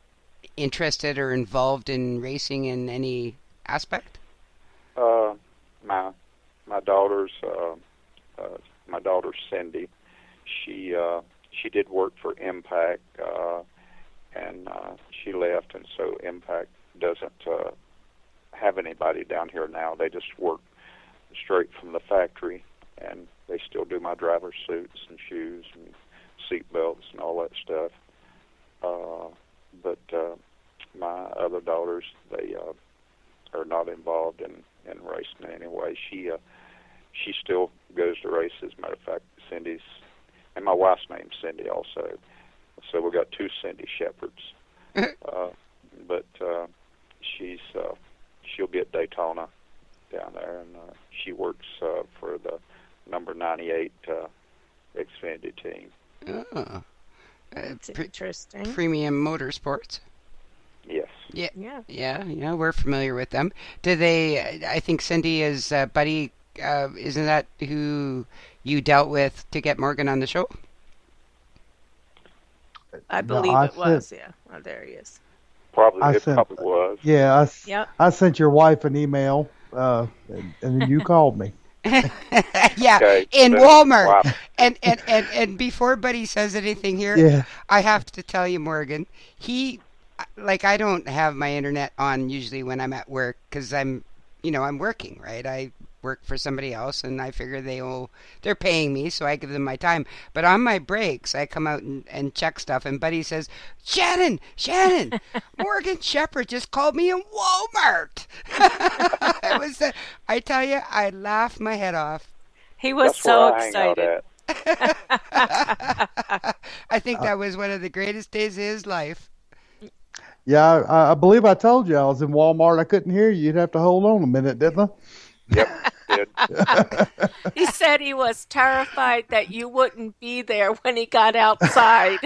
interested or involved in racing in any aspect? My daughter's Cindy. She did work for Impact, and she left, and so Impact doesn't have anybody down here now. They just work straight from the factory, and they still do my driver's suits and shoes and seat belts and all that stuff. But my other daughters, they are not involved in racing in any way. She still goes to races. As a matter of fact, Cindy's, and my wife's name's Cindy also. So we got 2 Cindy Shepherds. But she'll be at Daytona down there, and she works for the number 98 Xfinity team. Oh. That's interesting. Premium Motorsports. Yes. Yeah, we're familiar with them. Do they, I think Cindy is Buddy, isn't that who you dealt with to get Morgan on the show? I believe it was, yeah. Oh, there he is. Probably was. Yeah, Yep. I sent your wife an email, and then you called me. Yeah, Okay. in Then- Walmart. wow. And before Buddy says anything here, Yeah. I have to tell you, Morgan, I don't have my internet on usually when I'm at work, because I'm working, right? I work for somebody else, and I figure they're paying me, so I give them my time. But on my breaks, I come out and check stuff, and Buddy says, Shannon, Morgan Shepherd just called me in Walmart. I tell you, I laughed my head off. He was That's so where I hang out excited. at. I think that was one of the greatest days of his life. Yeah, I believe I told you I was in Walmart. I couldn't hear you. You'd have to hold on a minute, didn't I? Yep. Did. He said he was terrified that you wouldn't be there when he got outside.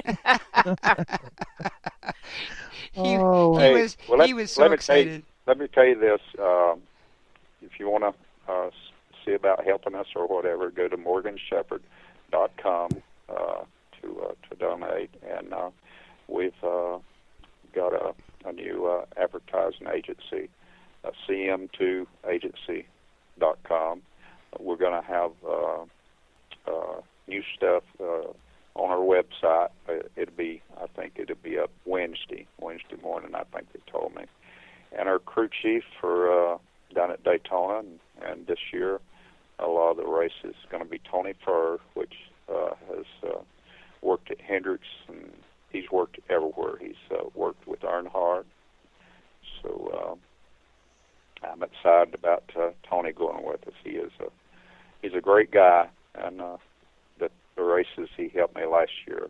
He Hey, was well, he was so excited. Let me tell you this. If you want to see about helping us or whatever, go to morganshepherd.com to donate. And we've got a new advertising agency, cm2agency.com. We're going to have new stuff on our website. I think it'll be up Wednesday morning, I think they told me. And our crew chief for down at Daytona, and this year a lot of the races is going to be Tony Furr, which has worked at Hendricks, and he's worked everywhere. He's worked with Earnhardt. So I'm excited about Tony going with us. He's a great guy, and the races he helped me last year,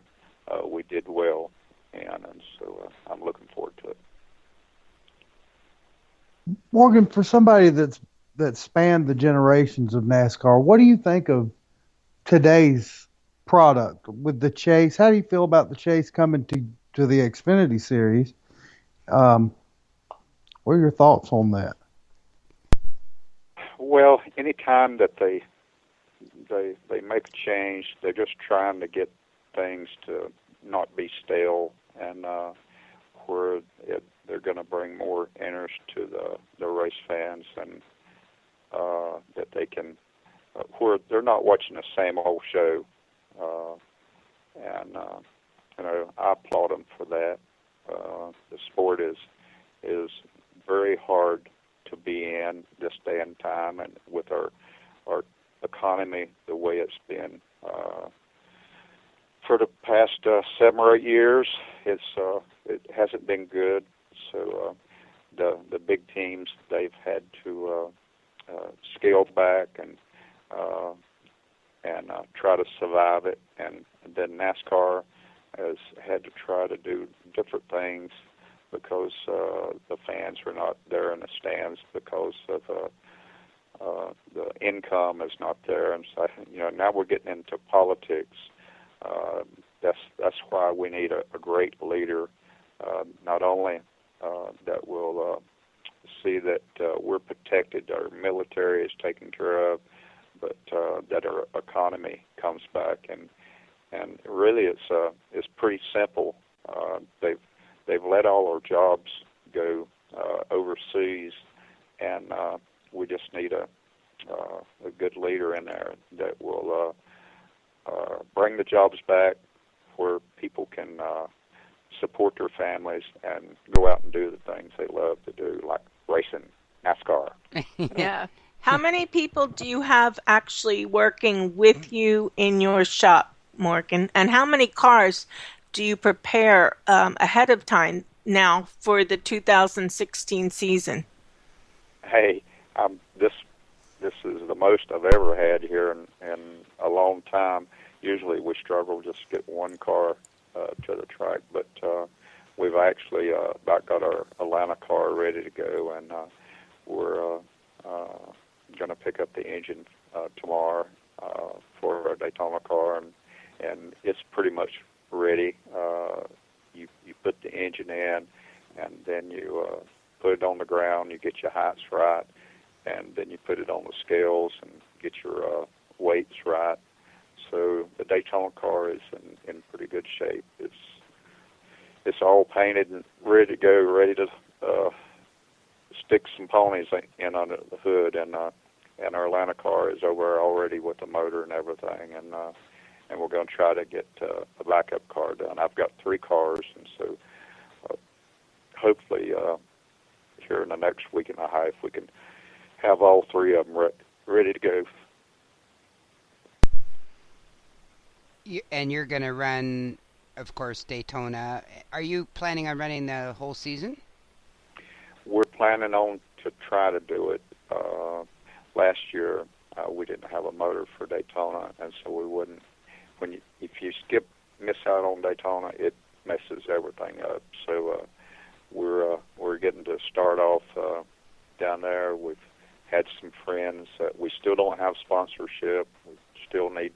we did well, and so I'm looking forward to it. Morgan, for somebody that spanned the generations of NASCAR, what do you think of today's product with the Chase? How do you feel about the Chase coming to the Xfinity Series? What are your thoughts on that? Well, anytime that they make a change, they're just trying to get things to not be stale, and where they're going to bring more interest to the race fans. And that they can, where they're not watching the same old show. And I applaud them for that. The sport is very hard to be in this day and time, and with our economy the way it's been for the past 7 or 8 years, it hasn't been good. So the big teams, they've had to scale back and try to survive it, and then NASCAR has had to try to do different things because the fans were not there in the stands because of the income is not there, and so now we're getting into politics. That's why we need a great leader, not only that will see that we're protected, our military is taken care of, but that our economy comes back, and really it's pretty simple. They've let all our jobs go overseas, and we just need a good leader in there that will bring the jobs back where people can support their families and go out and do the things they love to do, like racing NASCAR. Yeah. How many people do you have actually working with you in your shop, Morgan? And how many cars do you prepare ahead of time now for the 2016 season? Hey, this is the most I've ever had here in a long time. Usually we struggle just to get one car to the track, but we've actually about got our Atlanta car ready to go, and we're going to pick up the engine tomorrow for our Daytona car, and it's pretty much ready. You put the engine in, and then you put it on the ground, you get your heights right, and then you put it on the scales and get your weights right. So the Daytona car is in pretty good shape. It's all painted and ready to go, ready to stick some ponies in under the hood, and our Atlanta car is over already with the motor and everything, and we're going to try to get a backup car done. I've got 3 cars, and so hopefully here in the next week and a half we can have all 3 of them ready to go. And you're going to run, of course, Daytona. Are you planning on running the whole season? We're planning on to try to do it. Last year we didn't have a motor for Daytona, and so we wouldn't. If you miss out on Daytona, it messes everything up. So we're getting to start off down there. We've had some friends. We still don't have sponsorship. We still need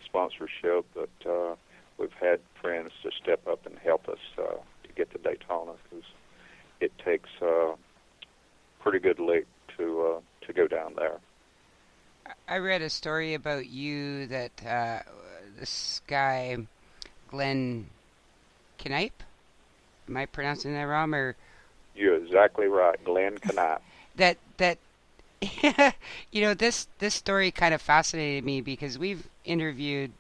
sponsorship, but we've had friends to step up and help us to get to Daytona, because it takes pretty good lick to go down there. I read a story about you that this guy, Glenn Knipe, am I pronouncing that wrong? Or you're exactly right, Glenn Knipe. That this story kind of fascinated me, because we've interviewed,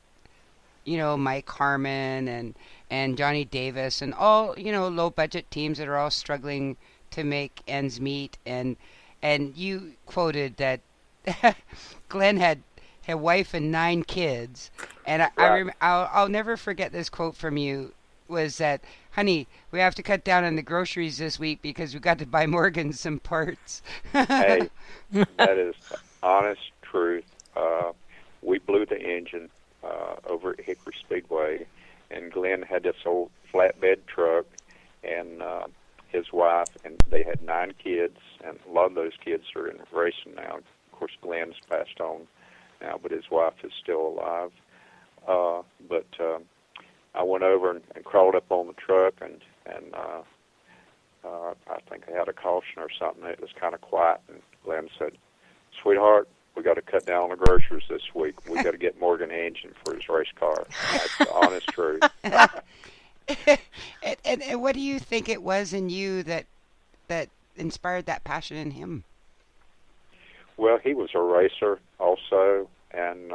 Mike Harmon and Johnny Davis and all, low budget teams that are all struggling to make ends meet, and you quoted that Glenn had a wife and 9 kids, and Right. I'll never forget this quote from you, was that, honey, we have to cut down on the groceries this week because we got to buy Morgan some parts. Hey, that is honest truth. We blew the engine over at Hickory Speedway, and Glenn had this old flatbed truck, and his wife, and they had 9 kids, and a lot of those kids are in racing now. Of course, Glenn's passed on now, but his wife is still alive. But I went over and crawled up on the truck, and I think I had a caution or something. It was kind of quiet, and Glenn said, "Sweetheart, we got to cut down on the groceries this week. We got to get Morgan an engine for his race car." That's the honest truth. and what do you think it was in you that inspired that passion in him? Well, he was a racer also, and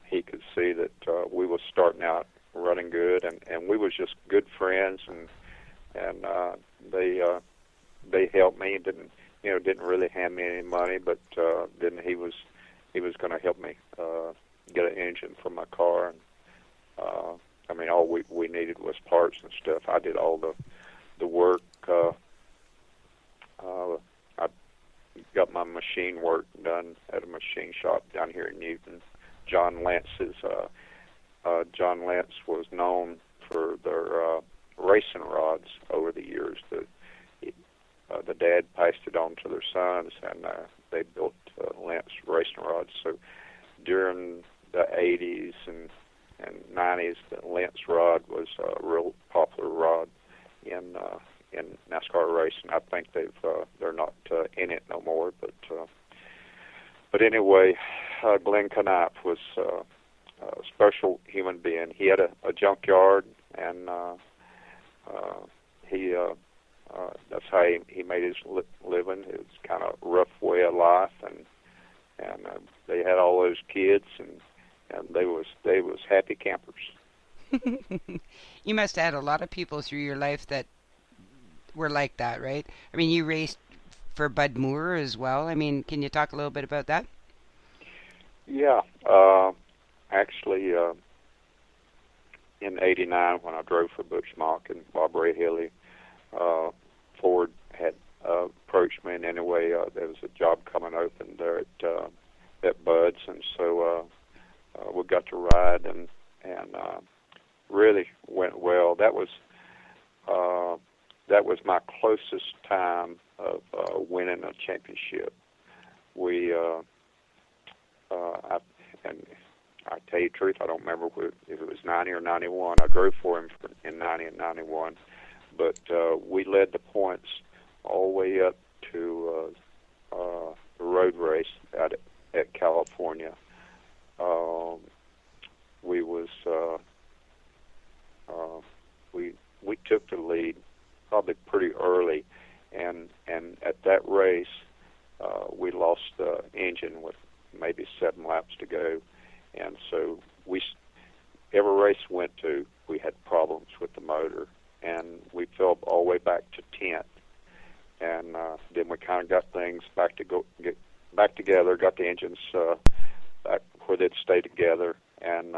he could see that we was starting out running good, and we was just good friends, and they helped me. Didn't really hand me any money, but then he was going to help me get an engine for my car. And I mean, all we needed was parts and stuff. I did all the work. I got my machine work done at a machine shop down here in Newton. John Lance was known for their racing rods over the years. The dad passed it on to their sons, and they built Lance racing rods. So during the 80s and 90s, the Lance rod was a real popular rod in NASCAR racing. I think they're not in it no more, but anyway, Glenn Knipe was a special human being. He had a junkyard, and that's how he made his living. It was kind of a rough way of life, and they had all those kids, and they was happy campers. You must have had a lot of people through your life that were like that, right? I mean, you raced for Bud Moore as well. I mean, can you talk a little bit about that? Yeah, actually, in '89 when I drove for Butch Mock and Bob Ray Hilly, Ford had approached me, and anyway, there was a job coming open there at Bud's, and so we got to ride, and really went well. That was my closest time of winning a championship. I tell you the truth, I don't remember if it was 90 or 91. I drove for him in 90 and 91, but we led the points all the way up to the road race at California. We took the lead probably pretty early, and at that race we lost the engine with maybe 7 laps to go, and so every race we went to, we had problems with the motor, and we fell all the way back to 10th, and then we kind of got things get back together, got the engines back where they'd stay together, and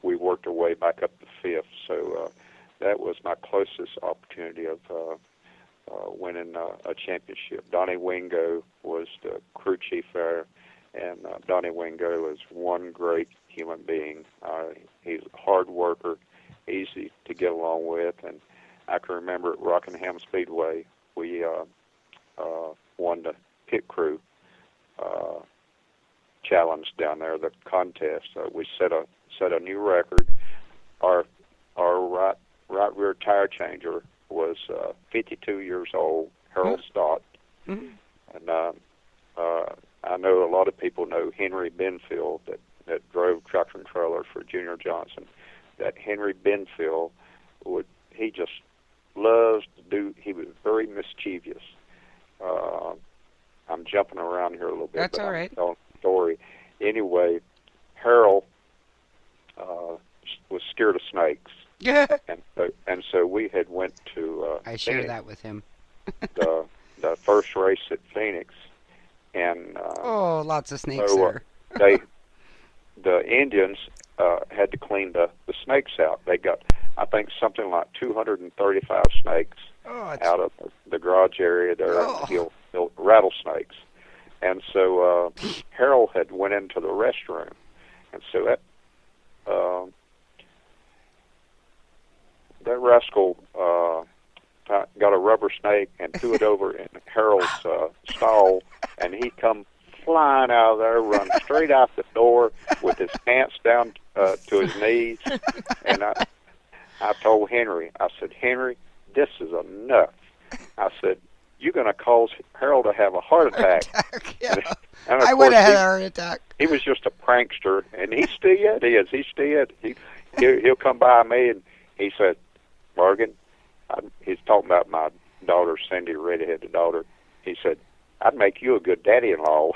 we worked our way back up to 5th. So that was my closest opportunity of winning a championship. Donnie Wingo was the crew chief there, and Donnie Wingo is one great human being. He's a hard worker, easy to get along with, and I can remember at Rockingham Speedway, we won the pit crew challenge down there, the contest. We set a new record. Our right rear tire changer was 52 years old, Harold Stott. Mm-hmm. And I know a lot of people know Henry Benfield that drove tractor and trailer for Junior Johnson. That Henry Benfield he just loves to do. He was very mischievous. I'm jumping around here a little bit. That's but all right. I'm telling the story. Anyway, Harold was scared of snakes. Yeah. And so we had went to I share Phoenix, that with him. the first race at Phoenix, and lots of snakes so, there. the Indians had to clean the snakes out. They got, I think, something like 235 snakes out of the garage area there. He'll rattlesnakes, and so Harold had went into the restroom, and so that rascal got a rubber snake and threw it over in Harold's stall, and he come flying out of there, run straight out the door with his pants down to his knees. And I told Henry, I said, Henry, this is enough. I said, you're going to cause Harold to have a heart attack. Yeah. And I would have had a heart attack. He was just a prankster, and he still is. He still is. He'll come by me, and he said, Morgan, he's talking about my daughter, Cindy, redheaded daughter. He said, I'd make you a good daddy-in-law.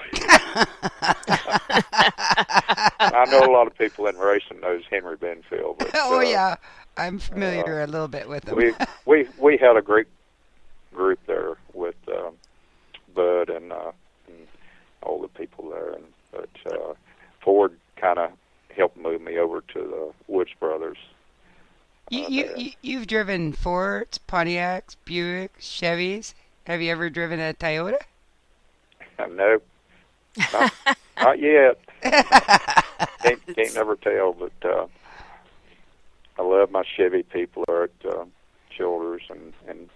I know a lot of people in racing knows Henry Benfield. But, Oh yeah, I'm familiar a little bit with him. we had a great group there with Bud and all the people there, but Ford kind of helped move me over to the Woods Brothers. You've driven Fords, Pontiacs, Buicks, Chevys. Have you ever driven a Toyota? No, not yet. Can't never tell, but I love my Chevy people there at Childers and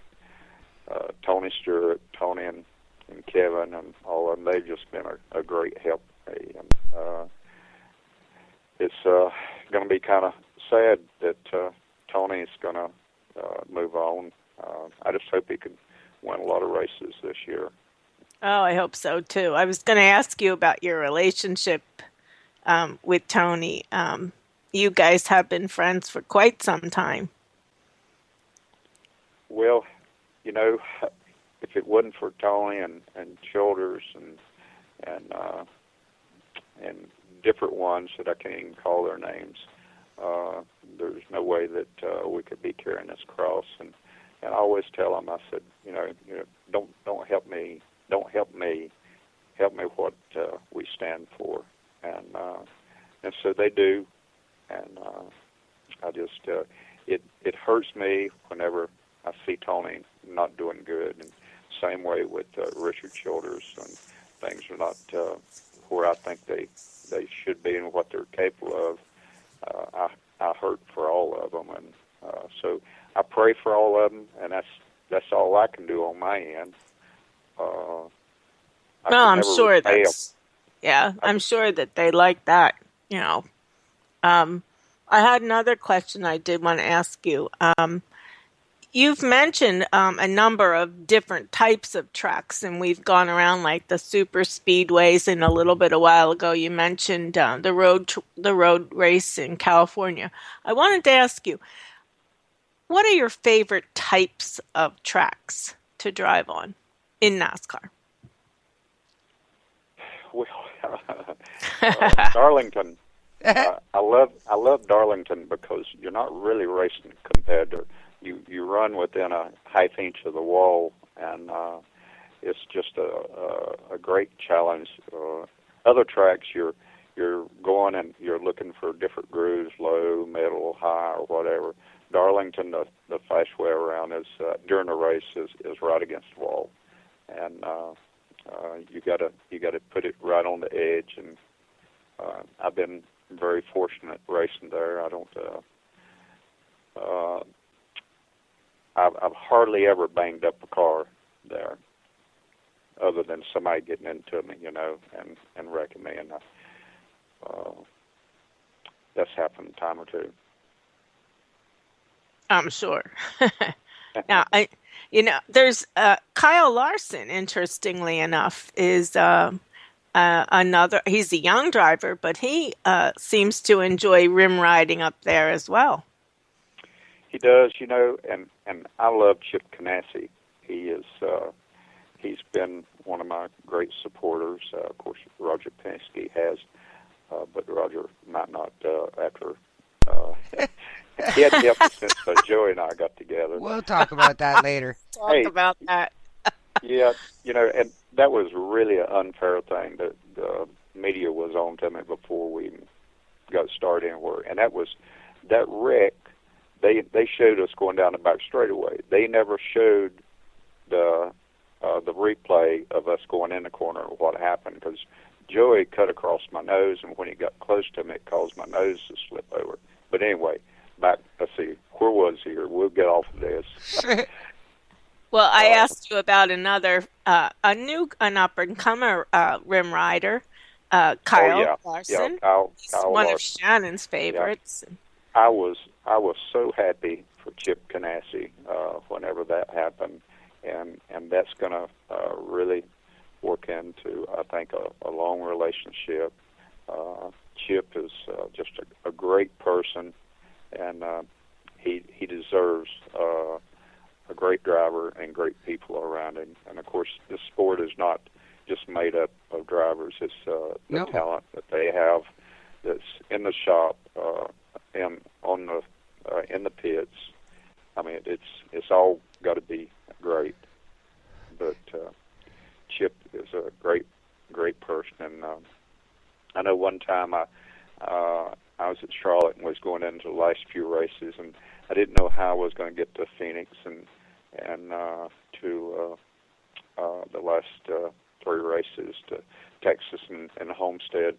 Tony Stewart, Tony and Kevin and all of them. They've just been a great help to me. And, it's going to be kind of sad that Tony is going to move on. I just hope he can win a lot of races this year. Oh, I hope so too. I was going to ask you about your relationship with Tony. You guys have been friends for quite some time. Well, you know, if it wasn't for Tony and Childers and different ones that I can't even call their names, there's no way that we could be carrying this cross. And I always tell them, I said, you know, don't help me, help me what we stand for. And so they do. And I just it hurts me whenever I see Tony not doing good. And same way with Richard Childers, and things are not where I think they should be and what they're capable of. I hurt for all of them, and so I pray for all of them, and that's all I can do on my end. I'm sure I'm sure that they like that. You know, I had another question I did want to ask you. You've mentioned a number of different types of tracks, and we've gone around like the super speedways. And a little bit a while ago, you mentioned the road race in California. I wanted to ask you, what are your favorite types of tracks to drive on in NASCAR? Well, Darlington. I love Darlington because you're not really racing compared to. You run within a half inch of the wall, and it's just a great challenge. Other tracks, you're going and you're looking for different grooves, low, middle, high, or whatever. Darlington, the fast way around is during the race is right against the wall, and you gotta put it right on the edge. And I've been very fortunate racing there. I've hardly ever banged up a car there, other than somebody getting into me, you know, and wrecking me. And that's happened a time or two. I'm sure. Now, there's Kyle Larson. Interestingly enough, is another. He's a young driver, but he seems to enjoy rim riding up there as well. He does, you know, and I love Chip Ganassi. He's been one of my great supporters. Of course, Roger Penske has, but Roger might not after. He hadn't helped since Joey and I got together. We'll talk about that later. About that. Yeah, you know, and that was really an unfair thing that the media was on to me before we got started anywhere. And that wreck. They showed us going down the back straightaway. They never showed the replay of us going in the corner or what happened, because Joey cut across my nose, and when he got close to me, it caused my nose to slip over. But anyway, back. Let's see, where was he? Here, we'll get off of this. Well, I asked you about another, an up and comer rim rider, Kyle Larson. Kyle He's one Larson. of Shannon's favorites. Yeah. I was so happy for Chip Ganassi whenever that happened, and that's going to really work into, I think, a long relationship. Chip is just a great person, and he deserves a great driver and great people around him. And of course, this sport is not just made up of drivers. It's the No. talent that they have that's in the shop and on the in the pits. I mean, it's all got to be great. But Chip is a great person, and I know one time I was at Charlotte and was going into the last few races, and I didn't know how I was going to get to Phoenix and to the last 3 races to Texas and Homestead.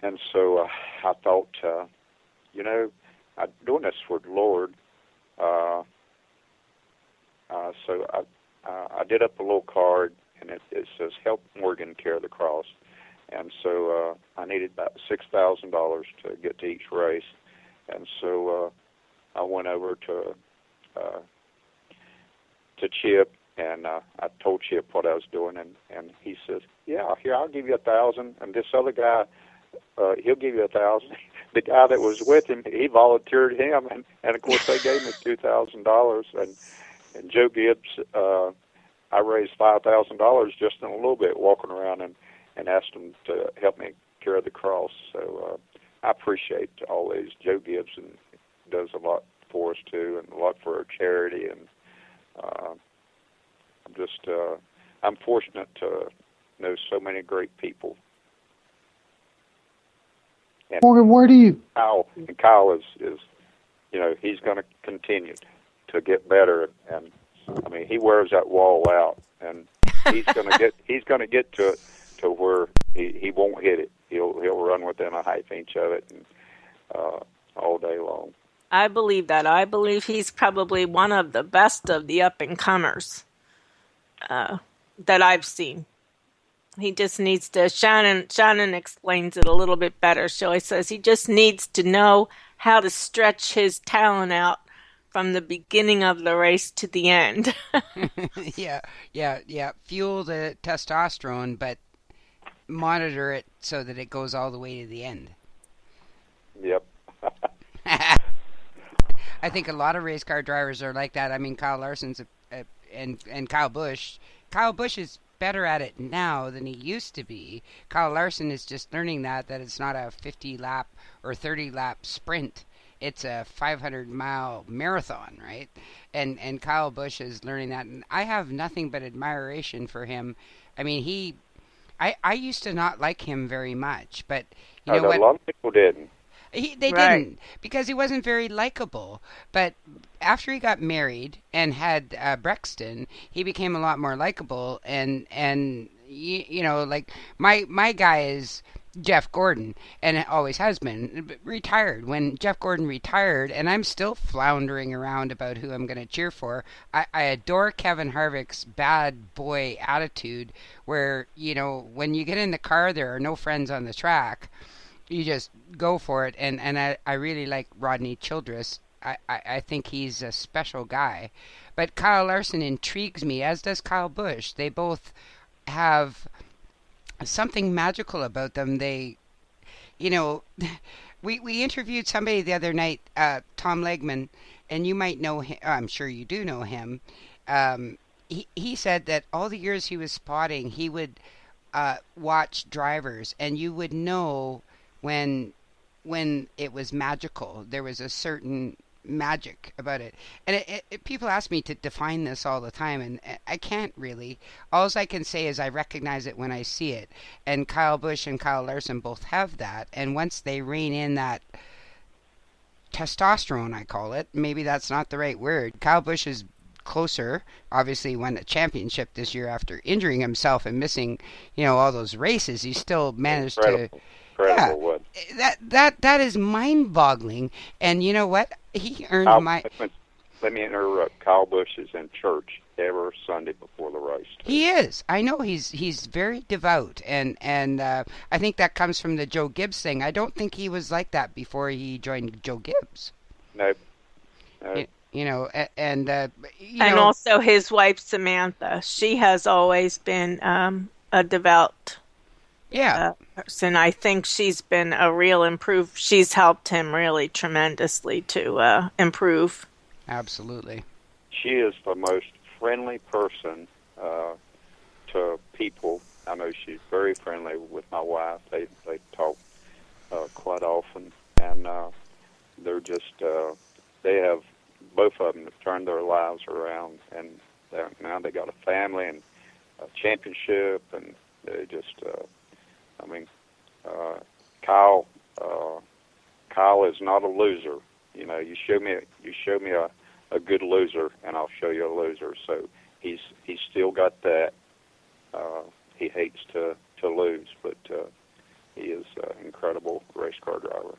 And so I thought, I'm doing this for the Lord. So I did up a little card, and it says, "Help Morgan carry the cross." And so I needed about $6,000 to get to each race. And so I went over to Chip, and I told Chip what I was doing, and he says, "Yeah, here, I'll give you $1,000, and this other guy, he'll give you $1,000." The guy that was with him, he volunteered him, and of course they gave me $2,000, and Joe Gibbs, I raised $5,000 just in a little bit, walking around and asked him to help me carry the cross. So I appreciate always Joe Gibbs, and does a lot for us too, and a lot for our charity, and I'm fortunate to know so many great people. And Morgan, where do you? Kyle is he's going to continue to get better, and I mean, he wears that wall out, and he's going to get to where he won't hit it. He'll run within a half inch of it, and all day long. I believe that. I believe he's probably one of the best of the up-and-comers that I've seen. He just needs to, Shannon explains it a little bit better. Shelley says he just needs to know how to stretch his talent out from the beginning of the race to the end. Yeah. Fuel the testosterone, but monitor it so that it goes all the way to the end. Yep. I think a lot of race car drivers are like that. I mean, Kyle Larson's and Kyle Busch. Kyle Busch is better at it now than he used to be. Kyle Larson is just learning that it's not a 50-lap or 30-lap sprint. It's a 500-mile marathon, right? And Kyle Busch is learning that, and I have nothing but admiration for him. I mean, I used to not like him very much, but you know what? A lot of people didn't. They Right. didn't, because he wasn't very likable. But after he got married and had Brexton, he became a lot more likable. And like my guy is Jeff Gordon, and always has been, retired. When Jeff Gordon retired, and I'm still floundering around about who I'm going to cheer for. I adore Kevin Harvick's bad boy attitude, where when you get in the car, there are no friends on the track. You just go for it, and I really like Rodney Childress. I think he's a special guy. But Kyle Larson intrigues me, as does Kyle Busch. They both have something magical about them. They, we interviewed somebody the other night, Tom Legman, and you might know him. I'm sure you do know him. He said that all the years he was spotting, he would watch drivers, and you would know when it was magical. There was a certain magic about it. And people ask me to define this all the time, and I can't really. All I can say is I recognize it when I see it. And Kyle Busch and Kyle Larson both have that. And once they rein in that testosterone, I call it, maybe that's not the right word. Kyle Busch is closer, obviously won a championship this year after injuring himself and missing, all those races. He still managed to... Incredible. That is mind-boggling. And you know what? He earned Let me interrupt. Kyle Busch is in church every Sunday before the race. He is. I know he's very devout, and I think that comes from the Joe Gibbs thing. I don't think he was like that before he joined Joe Gibbs. No. And also his wife Samantha. She has always been a devout. Yeah. And I think she's been a real improve. She's helped him really tremendously to improve. Absolutely. She is the most friendly person to people. I know she's very friendly with my wife. They talk quite often, and they're just they have both of them have turned their lives around, and now they got a family and a championship, and they just I mean, Kyle is not a loser. You know, you show me a good loser, and I'll show you a loser. So he's still got that. He hates to lose, but he is an incredible race car driver.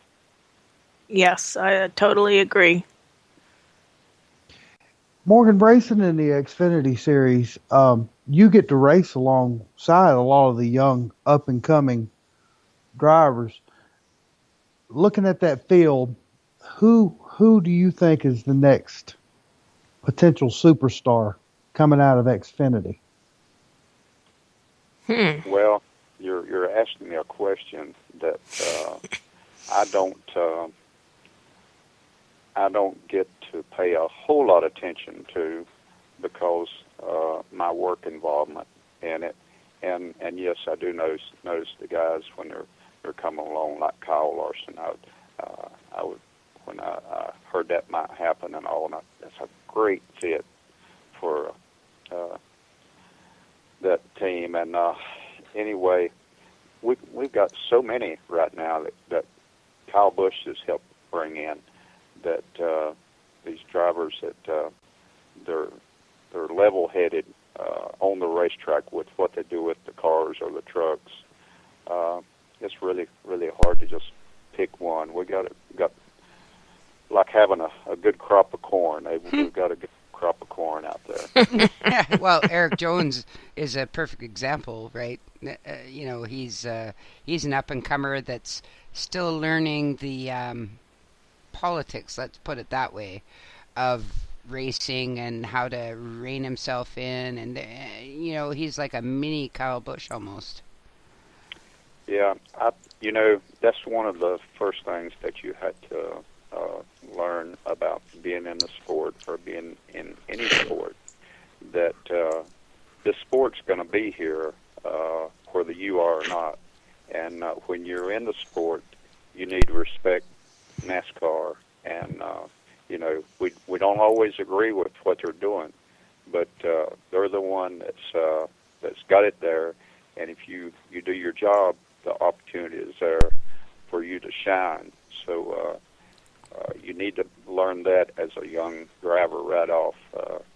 Yes, I totally agree. Morgan, racing in the Xfinity Series, you get to race alongside a lot of the young up-and-coming drivers. Looking at that field, who do you think is the next potential superstar coming out of Xfinity? Well, you're asking me a question that I don't get to pay a whole lot of attention to because my work involvement in it, and yes, I do notice the guys when they're coming along, like Kyle Larson. I would when I heard that might happen and all, and that's a great fit for that team. And anyway, we've got so many right now that Kyle Busch has helped bring in, that these drivers that they're level-headed on the racetrack with what they do with the cars or the trucks. It's really, really hard to just pick one. We got like having a good crop of corn. We've got a good crop of corn out there. Well, Eric Jones is a perfect example, right? You know, he's an up-and-comer that's still learning the politics, let's put it that way, of racing and how to rein himself in, and you know, he's like a mini Kyle Busch almost. Yeah, that's one of the first things that you had to learn about being in the sport or being in any sport, that the sport's going to be here whether you are or not. And when you're in the sport, you need to respect NASCAR. And, we don't always agree with what they're doing, but they're the one that's got it there. And if you do your job, the opportunity is there for you to shine. So you need to learn that as a young driver right off.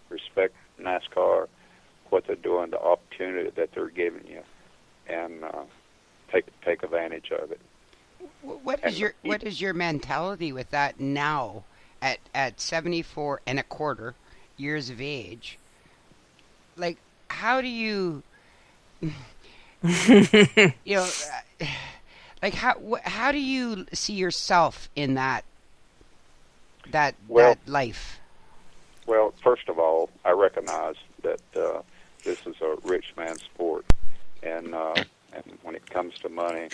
Respect NASCAR, what they're doing, the opportunity that they're giving you, and take advantage of it. What is your mentality with that now at 74 and a quarter years of age? Like, how do you like how do you see yourself in that life? Well, first of all, I recognize that this is a rich man's sport, and when it comes to money,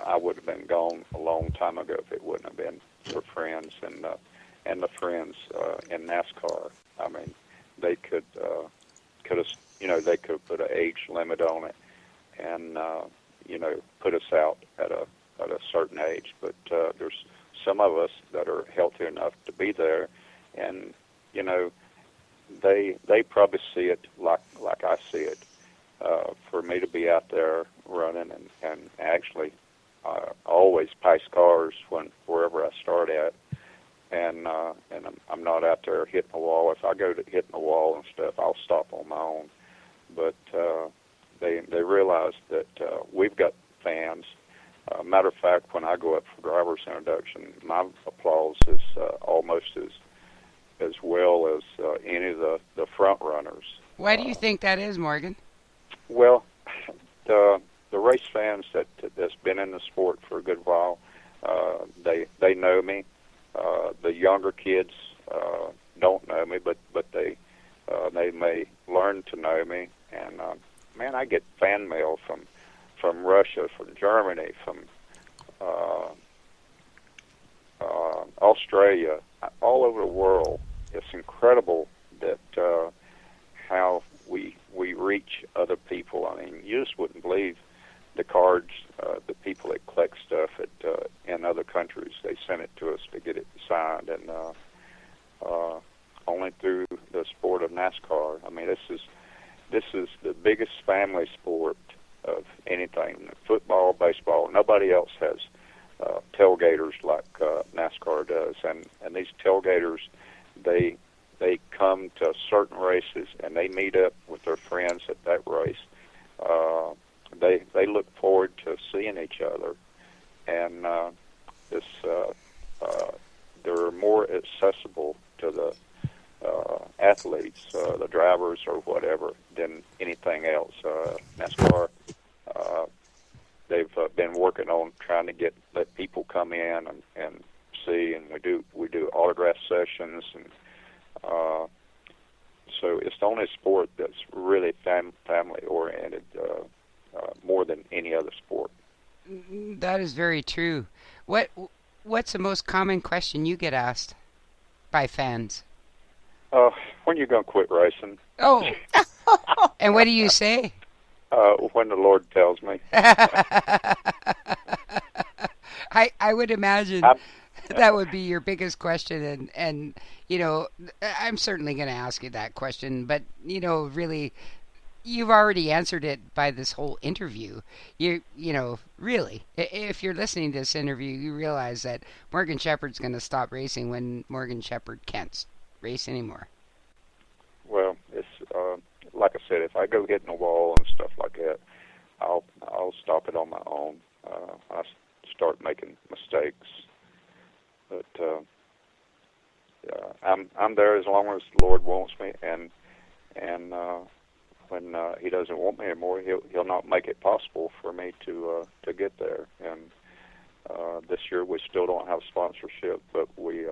I would have been gone a long time ago if it wouldn't have been for friends and the friends in NASCAR. I mean, they could have put an age limit on it, and put us out at a certain age. But there's some of us that are healthy enough to be there, and they probably see it like I see it. For me to be out there running and actually always pace cars wherever I start at, and I'm not out there hitting the wall. If I go to hitting the wall and stuff, I'll stop on my own. But they realize that we've got fans. Matter of fact, when I go up for driver's introduction, my applause is almost as well as any of the front runners. Why do you think that is, Morgan? Well, the race fans that's been in the sport for a good while, they know me. The younger kids don't know me, but they may learn to know me. And man, I get fan mail from Russia, from Germany, from Australia, all over the world. It's incredible that how we reach other people. I mean, you just wouldn't believe the cards, the people that collect stuff in other countries. They send it to us to get it signed, and only through the sport of NASCAR. I mean, this is the biggest family sport of anything. Football, baseball. Nobody else has tailgaters like NASCAR does, and these tailgaters, they come to certain races and they meet up with their friends at that race. They look forward to seeing each other, and they're more accessible to the athletes, the drivers or whatever, than anything else. NASCAR, they've been working on trying to let people come in and see, and we do autograph sessions, and so it's the only sport that's really family oriented more than any other sport. That is very true. What's the most common question you get asked by fans? When you gonna quit racing? Oh, and what do you say? When the Lord tells me. I would imagine that would be your biggest question, and you know, I'm certainly going to ask you that question, but you know, really, you've already answered it by this whole interview. You know, really, if you're listening to this interview, you realize that Morgan Shepherd's going to stop racing when Morgan Shepherd can't race anymore. Well, it's like I said, if I go hitting a wall and stuff like that, I'll stop it on my own. I start making mistakes, but I'm there as long as the Lord wants me, and when He doesn't want me anymore, He'll not make it possible for me to get there. And this year we still don't have sponsorship, but we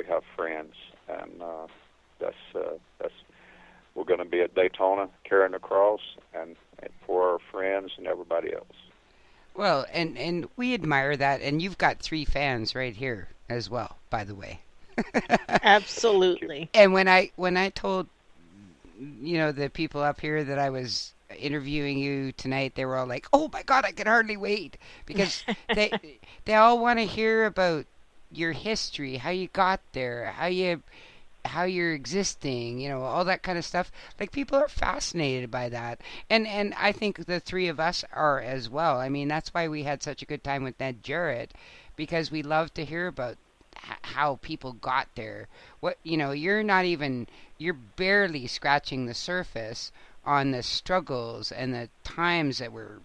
have friends, and that's we're going to be at Daytona carrying the cross, and for our friends and everybody else. Well, and we admire that, and you've got 3 fans right here as well, by the way. Absolutely. And when I told the people up here that I was interviewing you tonight, they were all like, "Oh my God, I can hardly wait," because they all want to hear about your history, how you got there, how you're existing, all that kind of stuff. Like, people are fascinated by that, and I think the 3 of us are as well. I mean, that's why we had such a good time with Ned Jarrett, because we love to hear about how people got there. You're barely scratching the surface on the struggles and the times that were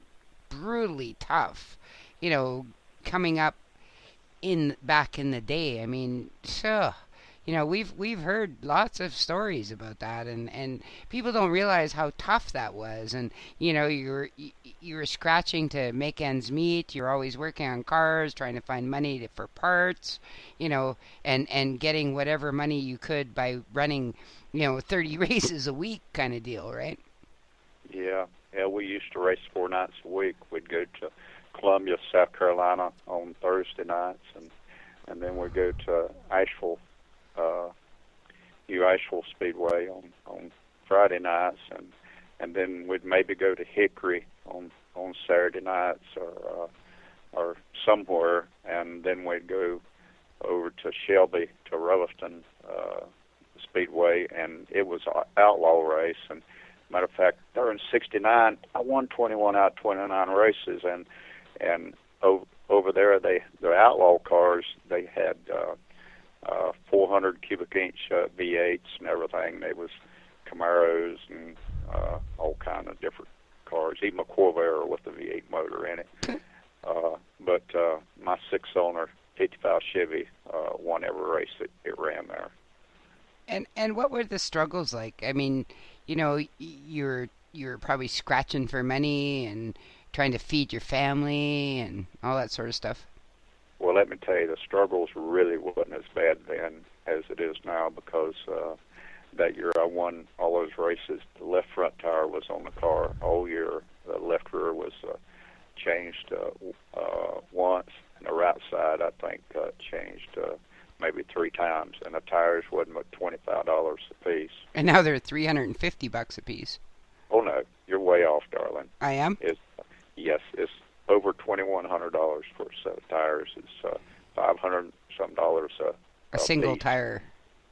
brutally tough, coming up back in the day. I mean, we've heard lots of stories about that, and people don't realize how tough that was. And you were scratching to make ends meet. You're always working on cars, trying to find money for parts, and getting whatever money you could by running 30 races a week kind of deal, right? Yeah, we used to race 4 nights a week. We'd go to Columbia, South Carolina on Thursday nights, and then we'd go to Asheville, New Asheville Speedway on Friday nights, and then we'd maybe go to Hickory on Saturday nights or somewhere, and then we'd go over to Shelby, to Rutherford Speedway, and it was an outlaw race. And matter of fact, during '69, I won 21 out of 29 races, and over there, their outlaw cars, they had 400 cubic inch V8s and everything. They was Camaros and all kind of different cars, even a Corvair with the V8 motor in it. But my 6-cylinder 55 Chevy won every race it ran there. And what were the struggles like? I mean, you're probably scratching for money and trying to feed your family and all that sort of stuff. Well, let me tell you, the struggles really wasn't as bad then as it is now, because that year I won all those races. The left front tire was on the car all year. The left rear was changed once, and the right side, I think, changed maybe 3 times, and the tires wasn't but $25 a piece. And now they're $350 a piece. Oh no, you're way off, darling. I am? Yes, it's over $2,100 for a set of tires. It's $500 some a single piece. tire.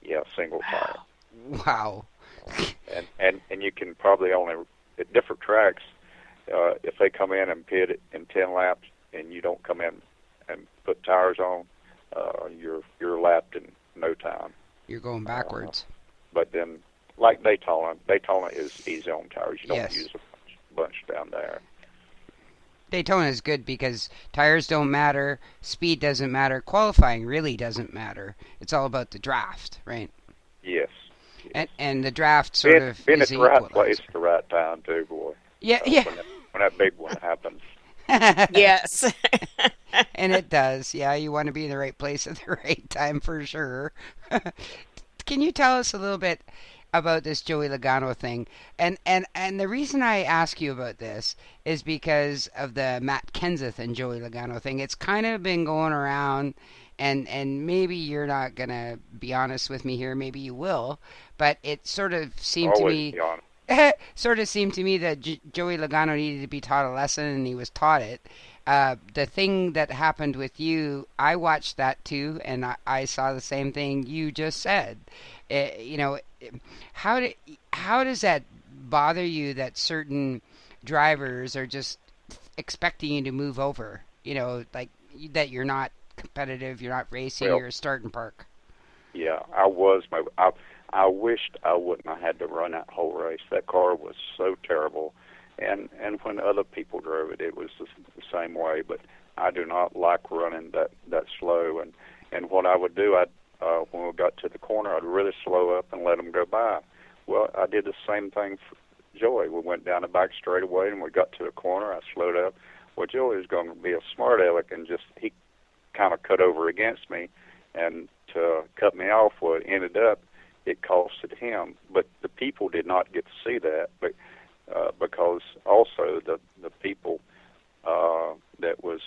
Yeah, single tire. Wow. And you can probably only at different tracks if they come in and pit it in 10 laps and you don't come in and put tires on, you're lapped in no time. You're going backwards. But then, like Daytona is easy on tires. You don't Yes. use a bunch down there. Daytona is good because tires don't matter, speed doesn't matter, qualifying really doesn't matter. It's all about the draft, right? Yes. And the draft sort of being is at the the right equalizer. place at the right time too, boy. Yeah, yeah. When that big one happens. Yes. And it does. Yeah, you want to be in the right place at the right time for sure. Can you tell us a little bit about this Joey Logano thing? And the reason I ask you about this is because of the Matt Kenseth and Joey Logano thing. It's kind of been going around, and maybe you're not going to be honest with me here. Maybe you will. But it sort of seemed to me... Always be honest. Sort of seemed to me that Joey Logano needed to be taught a lesson, and he was taught it. The thing that happened with you, I watched that too, and I saw the same thing you just said. How does that bother you that certain drivers are just expecting you to move over? Like that you're not competitive, you're not racing, you're a start and park. Yeah, I wished I wouldn't have had to run that whole race. That car was so terrible. And when other people drove it, it was the same way. But I do not like running that slow. And what I would do, when we got to the corner, I'd really slow up and let them go by. Well, I did the same thing for Joey. We went down the back straightaway, and we got to the corner. I slowed up. Well, Joey was going to be a smart aleck, and he kind of cut over against me. And to cut me off, well, it ended up, it costed him. But the people did not get to see that. But because also the people that was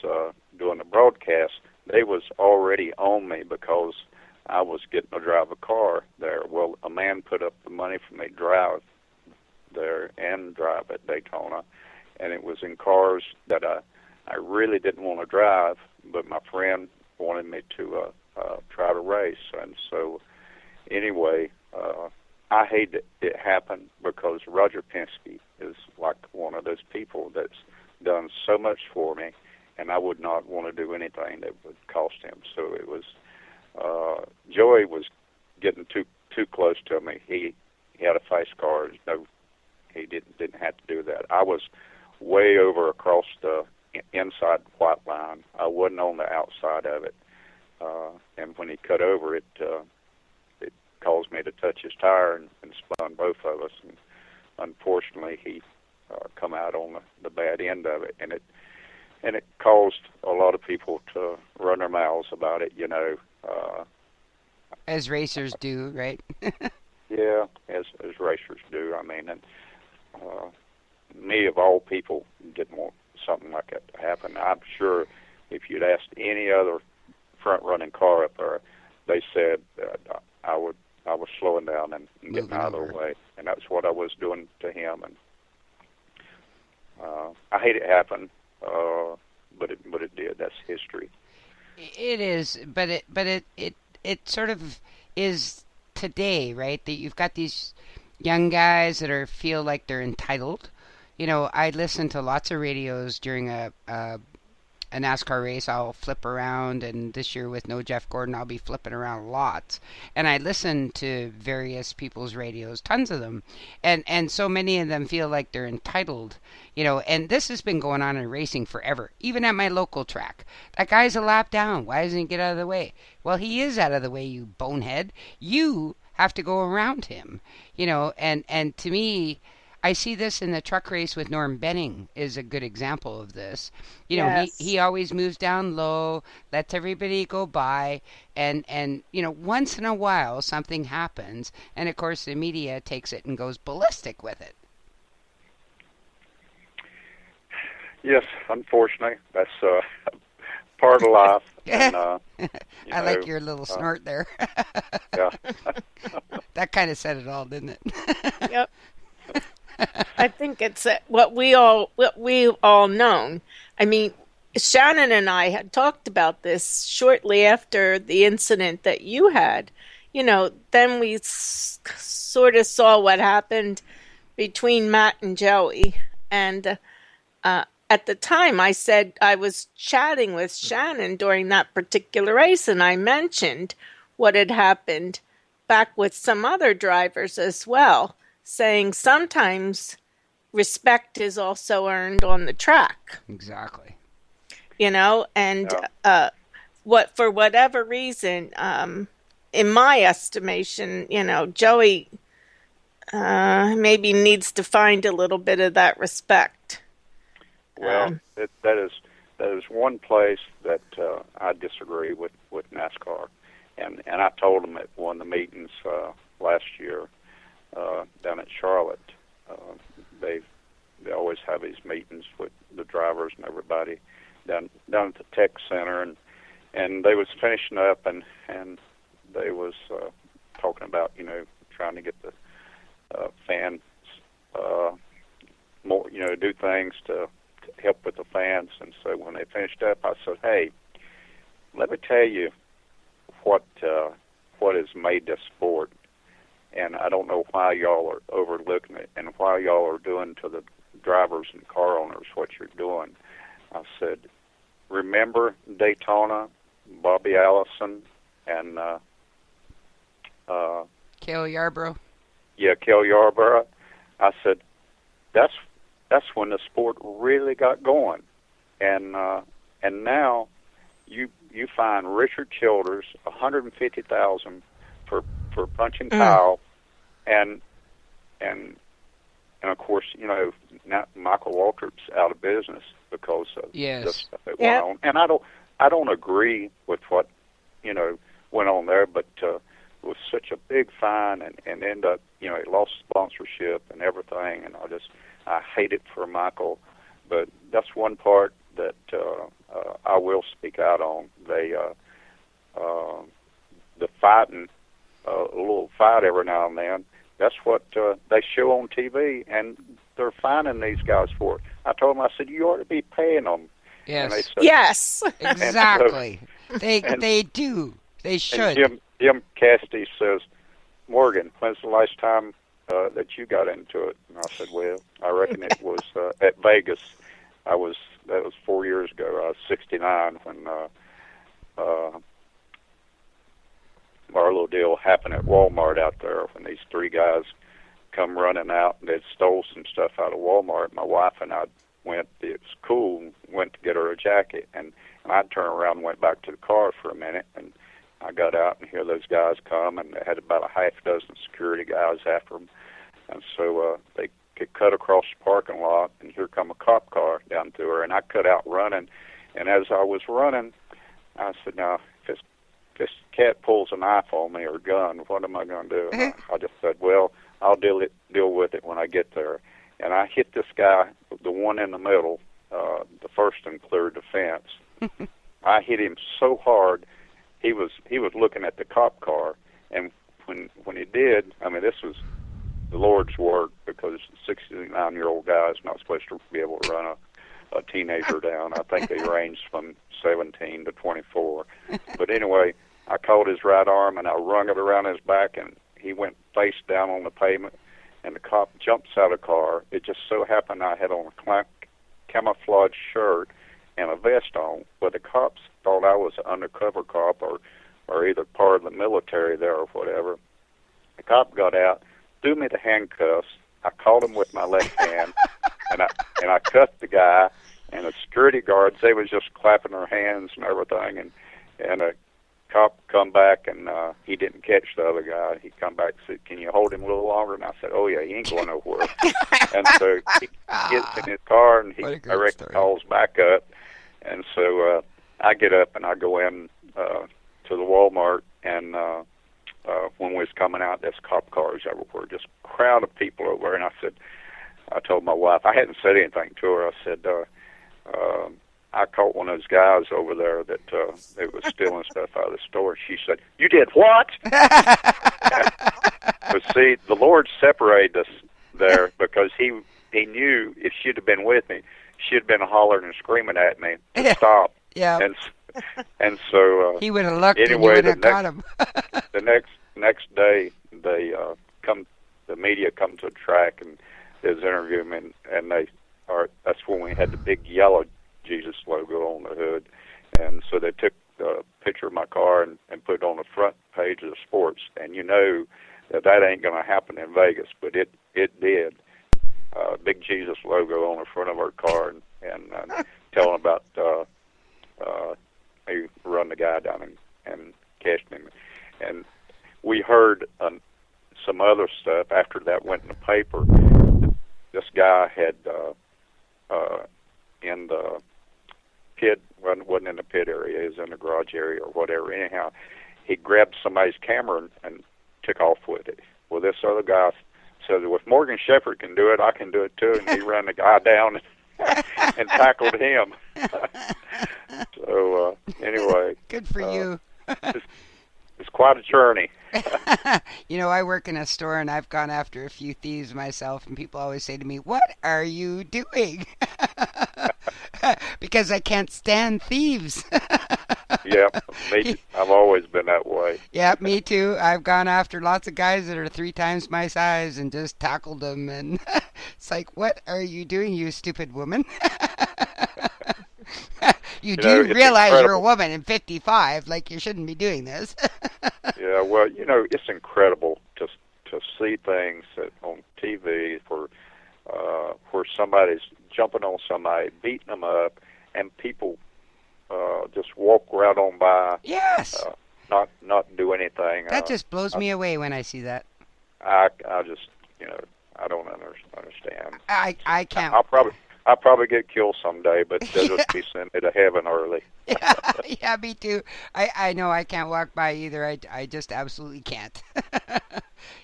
doing the broadcast, they was already on me because I was getting to drive a car there. Well, a man put up the money for me to drive there and drive at Daytona, and it was in cars that I really didn't want to drive, but my friend wanted me to try to race. And so anyway, I hate that it happened because Roger Penske is like one of those people that's done so much for me, and I would not want to do anything that would cost him. So it was, Joey was getting too close to me. He had a fast car. No, he didn't have to do that. I was way over across the inside white line. I wasn't on the outside of it. And when he cut over it, it caused me to touch his tire and spun both of us. And unfortunately, he come out on the bad end of it, and it caused a lot of people to run their mouths about it. As racers do, right? Yeah, as racers do. I mean, and me of all people didn't want something like that to happen. I'm sure if you'd asked any other front-running car up there, they said I was slowing down and getting out of the way, and that's what I was doing to him. And I hate it happened, but it did. That's history. It is, but it sort of is today, right? That you've got these young guys that feel like they're entitled. I listen to lots of radios during a NASCAR race. I'll flip around, and this year with no Jeff Gordon, I'll be flipping around lots. And I listen to various people's radios, tons of them, and so many of them feel like they're entitled. And this has been going on in racing forever, even at my local track. That guy's a lap down. Why doesn't he get out of the way? Well, he is out of the way, you bonehead. You have to go around him. And to me, I see this in the truck race with Norm Benning is a good example of this. Yes. He always moves down low, lets everybody go by, and once in a while something happens, and of course the media takes it and goes ballistic with it. Yes, unfortunately, that's part of life. And, I like your little snort there. Yeah. That kind of said it all, didn't it? Yep. I think think it's what we all known. I mean, Shannon and I had talked about this shortly after the incident that you had. You know, then we sort of saw what happened between Matt and Joey. And at the time, I said I was chatting with Shannon during that particular race, and I mentioned what had happened back with some other drivers as well, saying sometimes respect is also earned on the track. Exactly. You know, and for whatever reason, in my estimation, you know, Joey maybe needs to find a little bit of that respect. Well, that is one place that I disagree with NASCAR, and I told them at one of the meetings last year down at Charlotte. They always have these meetings with the drivers and everybody down at the tech center, and they was finishing up, and they was talking about, you know, trying to get the fans more, you know, do things to help with the fans. And so when they finished up, I said, hey, let me tell you what has made this sport, and I don't know why y'all are overlooking it and why y'all are doing to the drivers and car owners what you're doing. I said, remember Daytona, Bobby Allison, and Cale Yarborough. Yeah, Cale Yarborough. I said, that's when the sport really got going, and now you find Richard Childers $150,000 for punching Kyle, and of course, you know, now Michael Waltrip's out of business because of the stuff that went on, and I don't agree with what, you know, went on there, but it was such a big fine, and ended up, you know, it lost sponsorship and everything, and I hate it for Michael, but that's one part that I will speak out on. The fighting, a little fight every now and then, that's what they show on TV, and they're fining these guys for it. I told them, I said, you ought to be paying them. Yes. And they said, yes. Exactly. They do. They should. And Jim Cassidy says, Morgan, when's the last time that you got into it? And I said, well, I reckon it was at Vegas. That was 4 years ago. I was 69 when our little deal happened at Walmart out there, when these three guys come running out and they'd stole some stuff out of Walmart. My wife and I went, it was cool, went to get her a jacket, and I turned around and went back to the car for a minute, and I got out and here those guys come, and they had about a half dozen security guys after them. And so they get cut across the parking lot, and here come a cop car down to her, and I cut out running. And as I was running, I said, now, if this cat pulls a knife on me or a gun, what am I going to do? And I just said, well, I'll deal with it when I get there. And I hit this guy, the one in the middle, the first and clear defense. I hit him so hard, he was looking at the cop car, and when he did, I mean, this was the Lord's work, because a 69-year-old guy is not supposed to be able to run a teenager down. I think they ranged from 17 to 24. But anyway, I caught his right arm, and I wrung it around his back, and he went face down on the pavement, and the cop jumps out of the car. It just so happened I had on a camouflage shirt and a vest on, but the cops thought I was an undercover cop or either part of the military there or whatever. The cop got out, threw me the handcuffs. I caught him with my left hand, and I cuffed the guy. And the security guards, they was just clapping their hands and everything. And a cop come back, and he didn't catch the other guy. He come back and said, "Can you hold him a little longer?" And I said, "Oh yeah, he ain't going nowhere." And so he gets in his car, and I reckon calls back up. And so I get up and I go in to the Walmart, and when we was coming out, there's cop cars everywhere, just a crowd of people over there. And I told my wife, I hadn't said anything to her. I said, I caught one of those guys over there that they was stealing stuff out of the store. She said, "You did what?" But see, the Lord separated us there, because he he knew if she'd have been with me, she'd have been hollering and screaming at me to stop. Yeah. And so he would have looked and you anyway, would have caught him. the next day, the media come to the track and is interviewing me, and that's when we had the big yellow Jesus logo on the hood, and so they took a picture of my car and put it on the front page of the sports, and you know that ain't going to happen in Vegas, but it did. Big Jesus logo on the front of our car, and telling about me run the guy down and cashed him, and we heard some other stuff after that went in the paper. This guy had in the pit, wasn't in the pit area, he was in the garage area or whatever. Anyhow, he grabbed somebody's camera and took off with it. Well, this other guy said, if Morgan Shepherd can do it, I can do it too. And he ran the guy down and tackled him. So anyway. Good for you. It's quite a journey. You know, I work in a store and I've gone after a few thieves myself, and people always say to me, "What are you doing?" Because I can't stand thieves. Yeah, I've always been that way. Yeah, me too. I've gone after lots of guys that are 3 times my size and just tackled them, and it's like, what are you doing, you stupid woman? You do realize incredible. You're a woman and 55, like you shouldn't be doing this. Yeah, well, you know, it's incredible to see things on TV where somebody's jumping on somebody, beating them up, and people just walk right on by. Yes. Not do anything. That just blows me away when I see that. I just, you know, I don't understand. I can't. I'll probably get killed someday, but they'll just be sending me to heaven early. Yeah, me too. I know I can't walk by either. I just absolutely can't.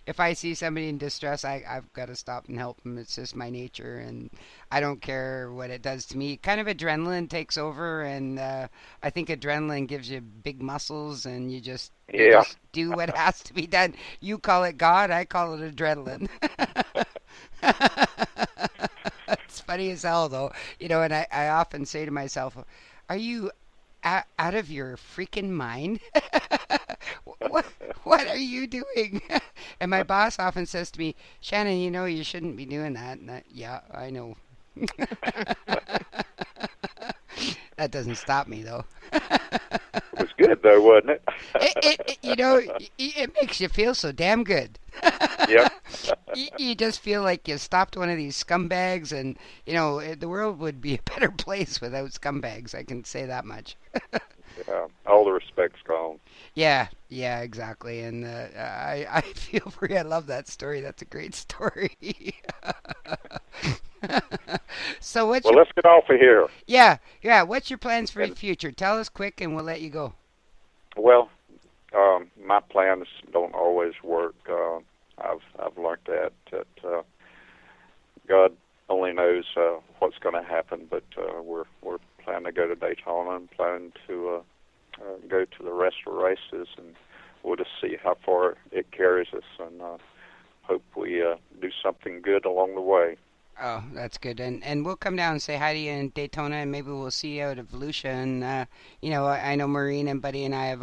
If I see somebody in distress, I've got to stop and help them. It's just my nature, and I don't care what it does to me. Kind of adrenaline takes over, and I think adrenaline gives you big muscles, and you just do what has to be done. You call it God, I call it adrenaline. It's funny as hell, though. You know, and I often say to myself, are you out of your freaking mind? What are you doing? And my boss often says to me, Shannon, you know you shouldn't be doing that. And yeah, I know. That doesn't stop me, though. It was good, though, wasn't it? It makes you feel so damn good. Yep. You just feel like you stopped one of these scumbags, and, you know, the world would be a better place without scumbags. I can say that much. Yeah, all the respect's gone. Yeah, exactly. And I feel for you. I love that story. That's a great story. So let's get off of here. Yeah. What's your plans for the future? Tell us quick, and we'll let you go. Well, my plans don't always work. I've learned that God only knows what's going to happen. But we're planning to go to Daytona and planning to go to the rest of the races, and we'll just see how far it carries us, and hope we do something good along the way. Oh, that's good. And we'll come down and say hi to you in Daytona, and maybe we'll see you out at Volusia. And, you know, I know Maureen and Buddy and I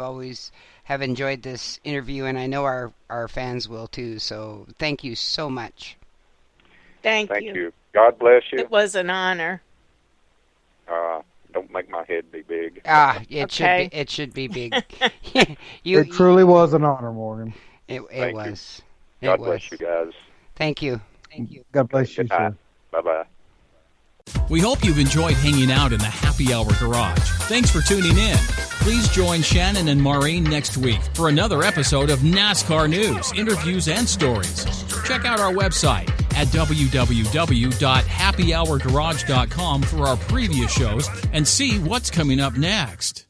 have enjoyed this interview, and I know our fans will too. So thank you so much. Thank you. you. God bless you. It was an honor. Don't make my head be big. It should be big. It truly was an honor, Morgan. It was. God bless you guys. Thank you. God bless you, sir. Bye-bye. We hope you've enjoyed hanging out in the Happy Hour Garage. Thanks for tuning in. Please join Shannon and Maureen next week for another episode of NASCAR news, interviews, and stories. Check out our website at www.happyhourgarage.com for our previous shows and see what's coming up next.